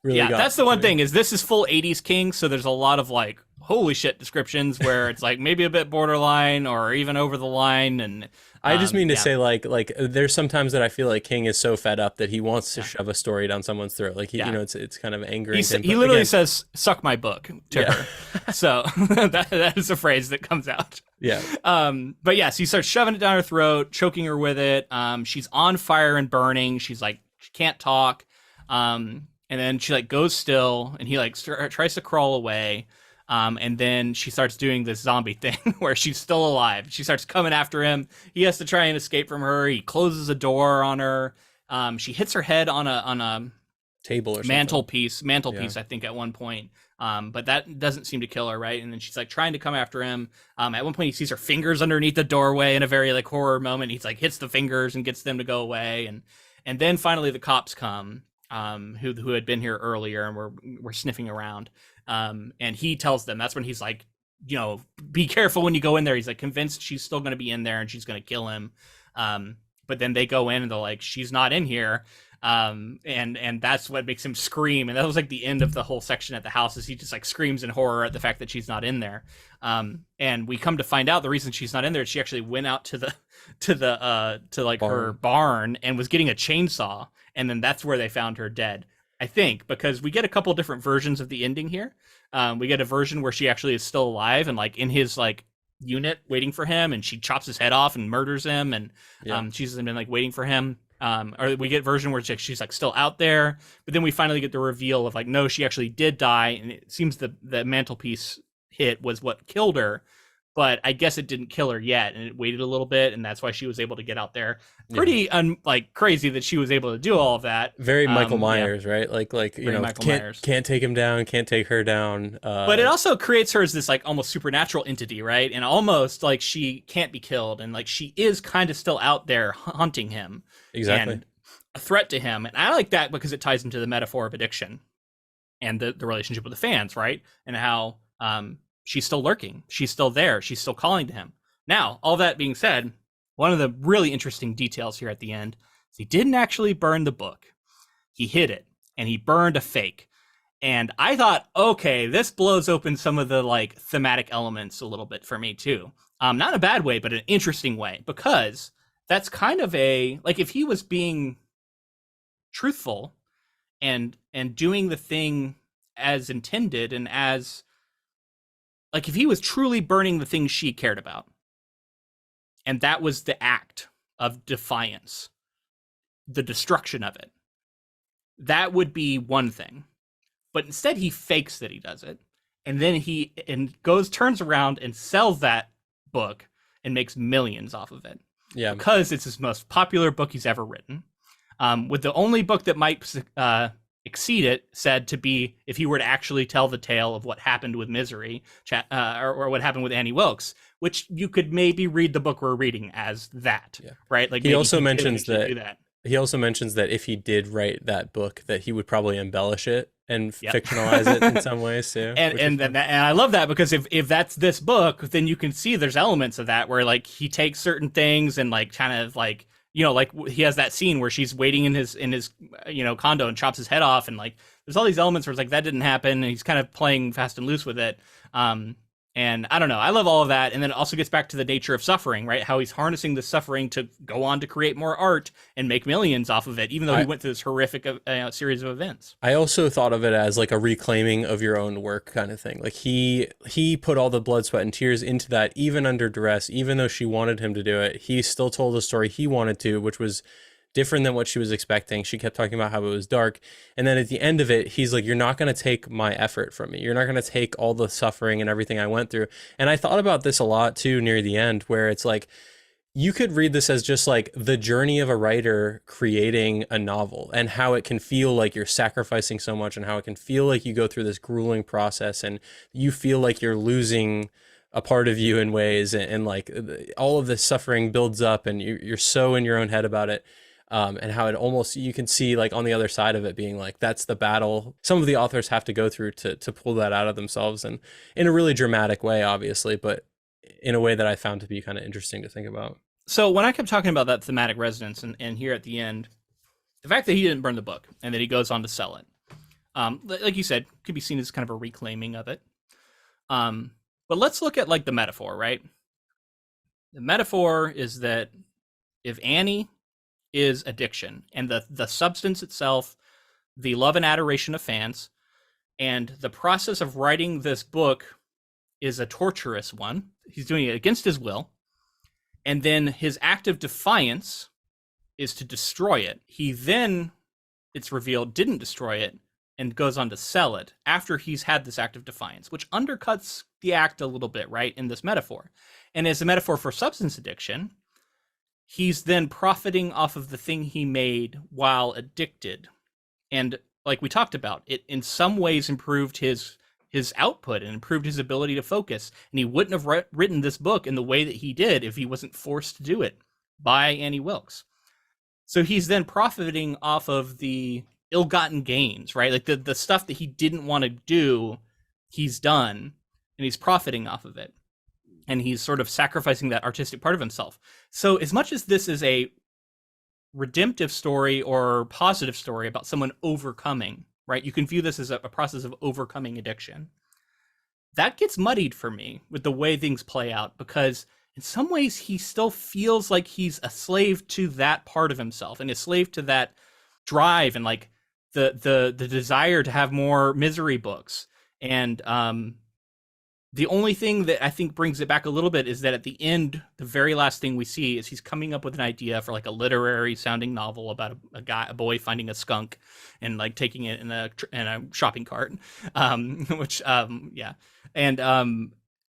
Really that's the one thing, is this is full 80s King, so there's a lot of like, holy shit descriptions where it's like maybe a bit borderline or even over the line. And I just mean to say like there's sometimes that I feel like King is so fed up that he wants to shove a story down someone's throat. Like he, you know, it's kind of angering him. He literally says, suck my book to her. So that is a phrase that comes out. Yeah. But yes, he starts shoving it down her throat, choking her with it. She's on fire and burning. She's like, she can't talk. And then she like goes still, and he like tries to crawl away. And then she starts doing this zombie thing where she's still alive. She starts coming after him. He has to try and escape from her. He closes a door on her. She hits her head on a table or mantelpiece, I think, at one point. But that doesn't seem to kill her, right? And then she's like trying to come after him. At one point, he sees her fingers underneath the doorway in a very like horror moment. He's like hits the fingers and gets them to go away. And then finally the cops come, who had been here earlier and were sniffing around. And he tells them, that's when he's like, you know, be careful when you go in there. He's like convinced she's still going to be in there and she's going to kill him. But then they go in and they're like, she's not in here. And that's what makes him scream. And that was like the end of the whole section at the house, is he just like screams in horror at the fact that she's not in there. And we come to find out the reason she's not in there, she actually went out to her barn and was getting a chainsaw. And then that's where they found her dead. I think, because we get a couple different versions of the ending here. We get a version where she actually is still alive and like in his like unit waiting for him, and she chops his head off and murders him, and she's been like waiting for him. Or we get a version where she's like still out there, but then we finally get the reveal of like, no, she actually did die, and it seems the mantelpiece hit was what killed her. But I guess it didn't kill her yet, and it waited a little bit, and that's why she was able to get out there. Pretty like crazy that she was able to do all of that. Very Michael Myers, right? Like you know, can't take him down, can't take her down. But it also creates her as this like almost supernatural entity, right? And almost like she can't be killed, and like she is kind of still out there haunting him, exactly, and a threat to him. And I like that because it ties into the metaphor of addiction and the relationship with the fans, right? And how she's still lurking. She's still there. She's still calling to him. Now, all that being said, one of the really interesting details here at the end is he didn't actually burn the book. He hid it, and he burned a fake. And I thought, okay, this blows open some of the like thematic elements a little bit for me too. Not in a bad way, but an interesting way, because that's kind of a, like, if he was being truthful and doing the thing as intended, and as like, if he was truly burning the things she cared about, and that was the act of defiance, the destruction of it, that would be one thing. But instead he fakes that he does it, and then he turns around and sells that book and makes millions off of it. Yeah, because it's his most popular book he's ever written. With the only book that might exceed it, said to be if he were to actually tell the tale of what happened with Misery, or what happened with Annie Wilkes, which you could maybe read the book we're reading as that, Yeah. right? Like He maybe also he did mentions actually that do that. he also mentions that if he did write that book, that he would probably embellish it and Yep. fictionalize it in some ways too, and which is and fun. and I love that, because if that's this book, then you can see there's elements of that where like he takes certain things and like kind of like, like he has that scene where she's waiting in his condo and chops his head off, and like there's all these elements where it's like that didn't happen, and he's kind of playing fast and loose with it. And I don't know, I love all of that, and then it also gets back to the nature of suffering, right? How he's harnessing the suffering to go on to create more art and make millions off of it, even though he went through this horrific series of events. I also thought of it as like a reclaiming of your own work kind of thing. Like he put all the blood, sweat, and tears into that, even under duress, even though she wanted him to do it. He still told the story he wanted to, which was different than what she was expecting. She kept talking about how it was dark. And then at the end of it, he's like, you're not going to take my effort from me. You're not going to take all the suffering and everything I went through. And I thought about this a lot too near the end, where it's like, you could read this as just like the journey of a writer creating a novel, and how it can feel like you're sacrificing so much, and how it can feel like you go through this grueling process and you feel like you're losing a part of you in ways, and like all of this suffering builds up and you're so in your own head about it. And how it almost, you can see like on the other side of it being like, that's the battle some of the authors have to go through to pull that out of themselves, and in a really dramatic way, obviously, but in a way that I found to be kind of interesting to think about. So when I kept talking about that thematic resonance, and here at the end, the fact that he didn't burn the book and that he goes on to sell it, like you said, could be seen as kind of a reclaiming of it. But let's look at like the metaphor, right? The metaphor is that if Annie is addiction, and the substance itself, the love and adoration of fans, and the process of writing this book is a torturous one. He's doing it against his will. And then his act of defiance is to destroy it. He then, it's revealed, didn't destroy it and goes on to sell it after he's had this act of defiance, which undercuts the act a little bit, right, in this metaphor. And as a metaphor for substance addiction, he's then profiting off of the thing he made while addicted. And like we talked about, it in some ways improved his output and improved his ability to focus. And he wouldn't have written this book in the way that he did if he wasn't forced to do it by Annie Wilkes. So he's then profiting off of the ill-gotten gains, right? Like the stuff that he didn't want to do, he's done, and he's profiting off of it. And he's sort of sacrificing that artistic part of himself. So as much as this is a redemptive story or positive story about someone overcoming, right? You can view this as a process of overcoming addiction. That gets muddied for me with the way things play out, because in some ways he still feels like he's a slave to that part of himself, and a slave to that drive, and like the desire to have more Misery books. And the only thing that I think brings it back a little bit is that at the end, the very last thing we see is he's coming up with an idea for like a literary sounding novel about a boy finding a skunk and like taking it in a shopping cart, yeah. And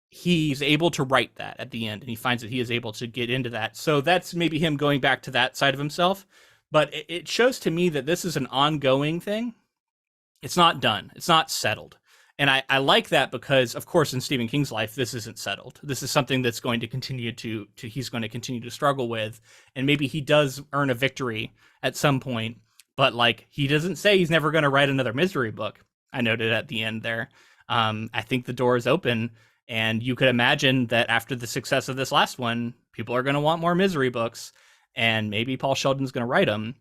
he's able to write that at the end, and he finds that he is able to get into that. So that's maybe him going back to that side of himself. But it shows to me that this is an ongoing thing. It's not done. It's not settled. And I like that, because, of course, in Stephen King's life, this isn't settled. This is something that's going to continue he's going to continue to struggle with. And maybe he does earn a victory at some point, but like he doesn't say he's never going to write another Misery book. I noted at the end there. I think the door is open, and you could imagine that after the success of this last one, people are going to want more Misery books, and maybe Paul Sheldon's going to write them,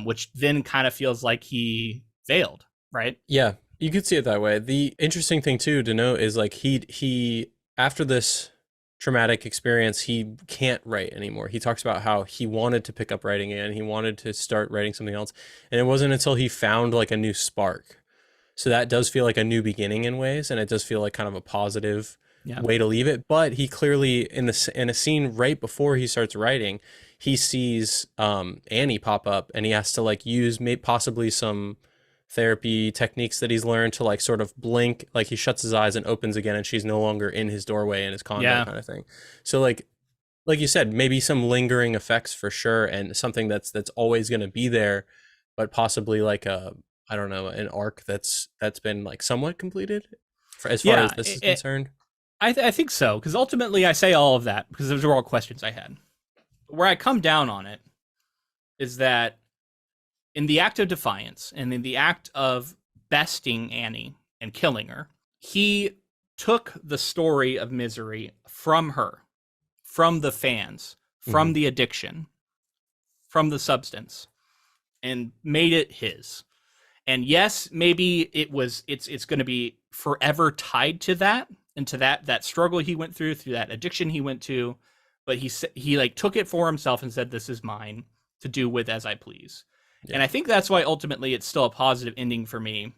which then kind of feels like he failed, right? Yeah. You could see it that way. The interesting thing too to note is like he after this traumatic experience, he can't write anymore. He talks about how he wanted to pick up writing again. He wanted to start writing something else. And it wasn't until he found like a new spark. So that does feel like a new beginning in ways, and it does feel like kind of a positive way to leave it. But he clearly in a scene right before he starts writing, he sees Annie pop up, and he has to like use possibly some therapy techniques that he's learned to like sort of blink, like he shuts his eyes and opens again, and she's no longer in his doorway in his condo kind of thing. So like you said, maybe some lingering effects for sure, and something that's always going to be there, but possibly like a I don't know, an arc that's been like somewhat completed for, as far as Yeah, this is concerned. I think so, because ultimately I say all of that because those are all questions I had. Where I come down on it is that in the act of defiance and in the act of besting Annie and killing her, he took the story of misery from her, from the fans, Hmm. from the addiction, from the substance, and made it his. And yes, maybe it's going to be forever tied to that and to that struggle he went through that addiction he went to, but he like took it for himself and said, this is mine to do with as I please. And Yeah. I think that's why ultimately it's still a positive ending for me.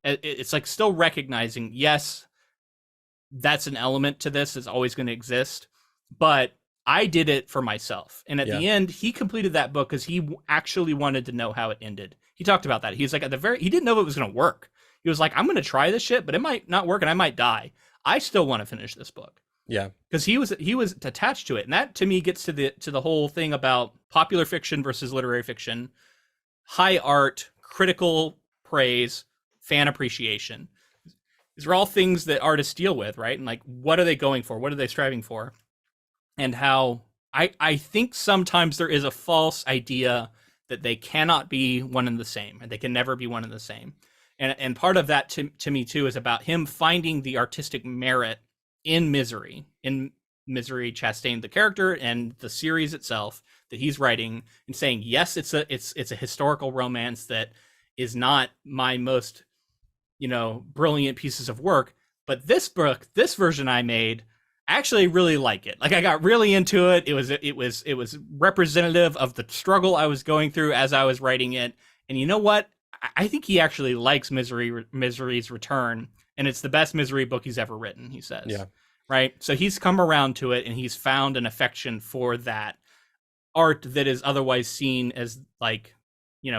It's like still recognizing, yes, that's an element to this is always going to exist, but I did it for myself. And at Yeah. the end, he completed that book because he actually wanted to know how it ended. He talked about that. He was like, he didn't know if it was going to work. He was like, I'm going to try this shit, but it might not work and I might die. I still want to finish this book Yeah. because he was attached to it. And that to me gets to the whole thing about popular fiction versus literary fiction, high art, critical praise, fan appreciation. These are all things that artists deal with, right? And like, what are they going for? What are they striving for? And how I think sometimes there is a false idea that they cannot be one and the same, and they can never be one and the same. And part of that to me too is about him finding the artistic merit in Misery, Chastain, the character, and the series itself that he's writing, and saying, yes, it's a historical romance that is not my most brilliant pieces of work, but this book, this version I made, I actually really like it. Like I got really into it. It was representative of the struggle I was going through as I was writing it. And you know what? I think he actually likes Misery's Return, and it's the best Misery book he's ever written, he says. Yeah. Right? So he's come around to it and he's found an affection for that art that is otherwise seen as like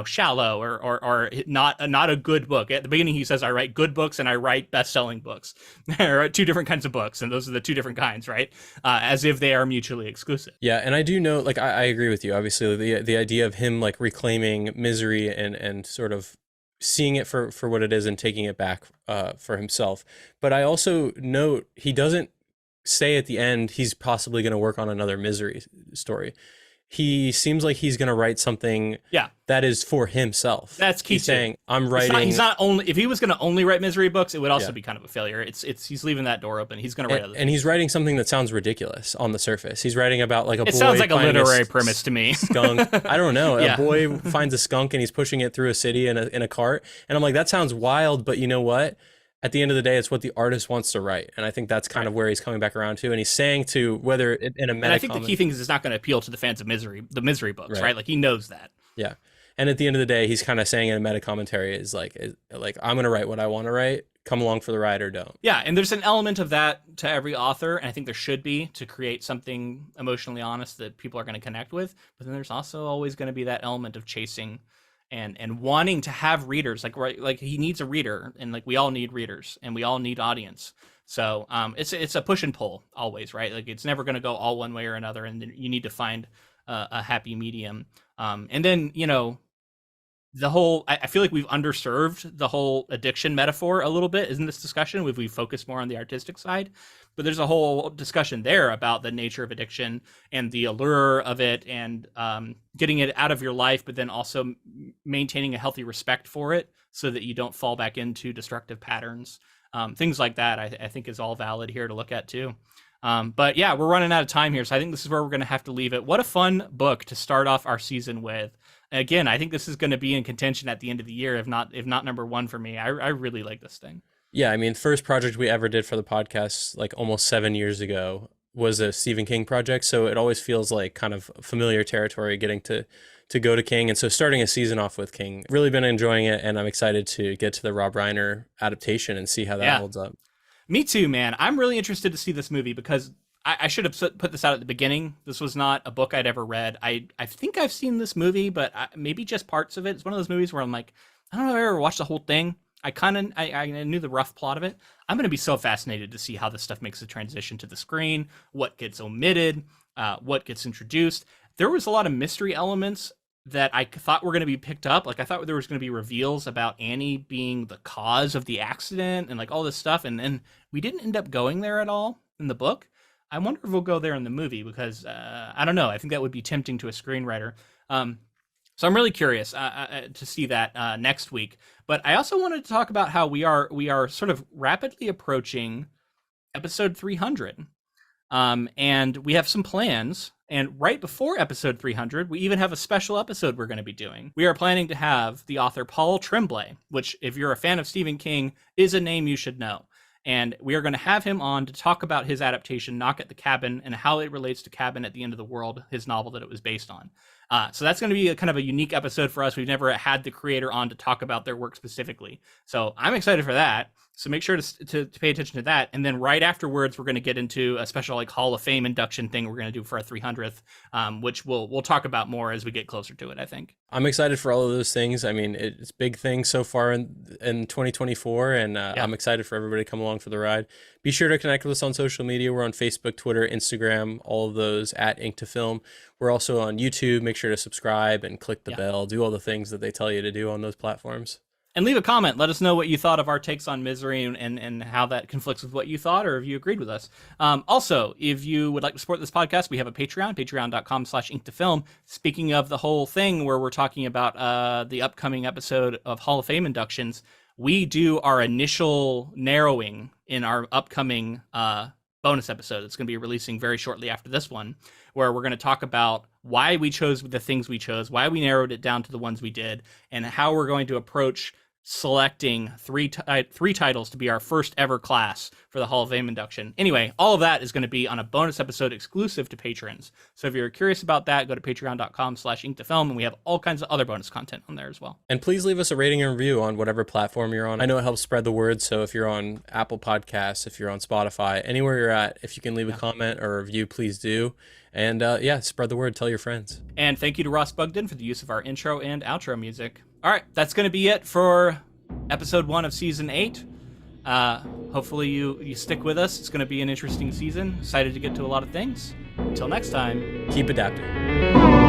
shallow or not a good book. At the beginning he says, I write good books and I write best-selling books. There are two different kinds of books, and those are the two different kinds, right? As if they are mutually exclusive. Yeah, and I do know, like, I agree with you. Obviously, the idea of him like reclaiming Misery and sort of seeing it for what it is and taking it back for himself. But I also note he doesn't say at the end he's possibly going to work on another Misery story. He seems like he's going to write something that is for himself. That's key. He's saying, I'm writing. He's not only, if he was going to only write Misery books, it would also be kind of a failure. He's leaving that door open. He's going to write other things. And he's writing something that sounds ridiculous on the surface. He's writing about like a boy. It sounds like a literary premise to me. Skunk. I don't know. A boy finds a skunk and he's pushing it through a city in a cart. And I'm like, that sounds wild, but you know what? At the end of the day, it's what the artist wants to write. And I think that's kind of where he's coming back around to. And he's saying to whether in a meta. And I think the key thing is it's not going to appeal to the fans of the Misery books, right? Like he knows that. Yeah. And at the end of the day, he's kind of saying in a meta commentary is like I'm going to write what I want to write. Come along for the ride or don't. Yeah. And there's an element of that to every author. And I think there should be, to create something emotionally honest that people are going to connect with. But then there's also always going to be that element of chasing and wanting to have readers, like he needs a reader, and like we all need readers and we all need audience. So it's a push and pull always, right? Like it's never going to go all one way or another, and you need to find a happy medium. And then the whole, I feel like we've underserved the whole addiction metaphor a little bit in this discussion. We focus more on the artistic side, but there's a whole discussion there about the nature of addiction and the allure of it, and getting it out of your life, but then also maintaining a healthy respect for it so that you don't fall back into destructive patterns. Things like that, I think is all valid here to look at too. But yeah, we're running out of time here, so I think this is where we're going to have to leave it. What a fun book to start off our season with. Again, I think this is going to be in contention at the end of the year, if not number one for me. I really like this thing. Yeah, I mean, first project we ever did for the podcast, like almost 7 years ago, was a Stephen King project. So it always feels like kind of familiar territory getting to go to King. And so starting a season off with King, really been enjoying it. And I'm excited to get to the Rob Reiner adaptation and see how that holds up. Me too, man. I'm really interested to see this movie because I should have put this out at the beginning. This was not a book I'd ever read. I think I've seen this movie, but maybe just parts of it. It's one of those movies where I'm like, I don't know if I ever watched the whole thing. I knew the rough plot of it. I'm going to be so fascinated to see how this stuff makes the transition to the screen, what gets omitted, what gets introduced. There was a lot of mystery elements that I thought were going to be picked up. Like, I thought there was going to be reveals about Annie being the cause of the accident and like all this stuff. And then we didn't end up going there at all in the book. I wonder if we'll go there in the movie because I don't know. I think that would be tempting to a screenwriter. So I'm really curious to see that next week. But I also wanted to talk about how we are sort of rapidly approaching episode 300. And we have some plans. And right before episode 300, we even have a special episode we're going to be doing. We are planning to have the author Paul Tremblay, which, if you're a fan of Stephen King, is a name you should know. And we are going to have him on to talk about his adaptation, Knock at the Cabin, and how it relates to Cabin at the End of the World, his novel that it was based on. So that's going to be a kind of a unique episode for us. We've never had the creator on to talk about their work specifically. So I'm excited for that. So make sure to pay attention to that. And then right afterwards, we're going to get into a special like Hall of Fame induction thing we're going to do for our 300th, which we'll talk about more as we get closer to it, I think. I'm excited for all of those things. I mean, it's big things so far in 2024, and I'm excited for everybody to come along for the ride. Be sure to connect with us on social media. We're on Facebook, Twitter, Instagram, all of those at Ink to Film. We're also on YouTube. Make sure to subscribe and click the bell. Do all the things that they tell you to do on those platforms. And leave a comment. Let us know what you thought of our takes on Misery and how that conflicts with what you thought or if you agreed with us. Also, if you would like to support this podcast, we have a Patreon, patreon.com/inktofilm. Speaking of the whole thing where we're talking about the upcoming episode of Hall of Fame inductions, we do our initial narrowing in our upcoming bonus episode. It's going to be releasing very shortly after this one, where we're going to talk about why we chose the things we chose, why we narrowed it down to the ones we did, and how we're going to approach selecting three titles to be our first ever class for the Hall of Fame induction. Anyway, all of that is going to be on a bonus episode exclusive to patrons. So if you're curious about that, go to patreon.com/inktofilm, and we have all kinds of other bonus content on there as well. And please leave us a rating and review on whatever platform you're on. I know it helps spread the word. So if you're on Apple Podcasts, if you're on Spotify, anywhere you're at, if you can leave a comment or a review, please do. And spread the word. Tell your friends. And thank you to Ross Bugden for the use of our intro and outro music. All right, that's going to be it for episode 1 of season 8. Hopefully you stick with us. It's going to be an interesting season. Excited to get to a lot of things. Until next time, keep adapting.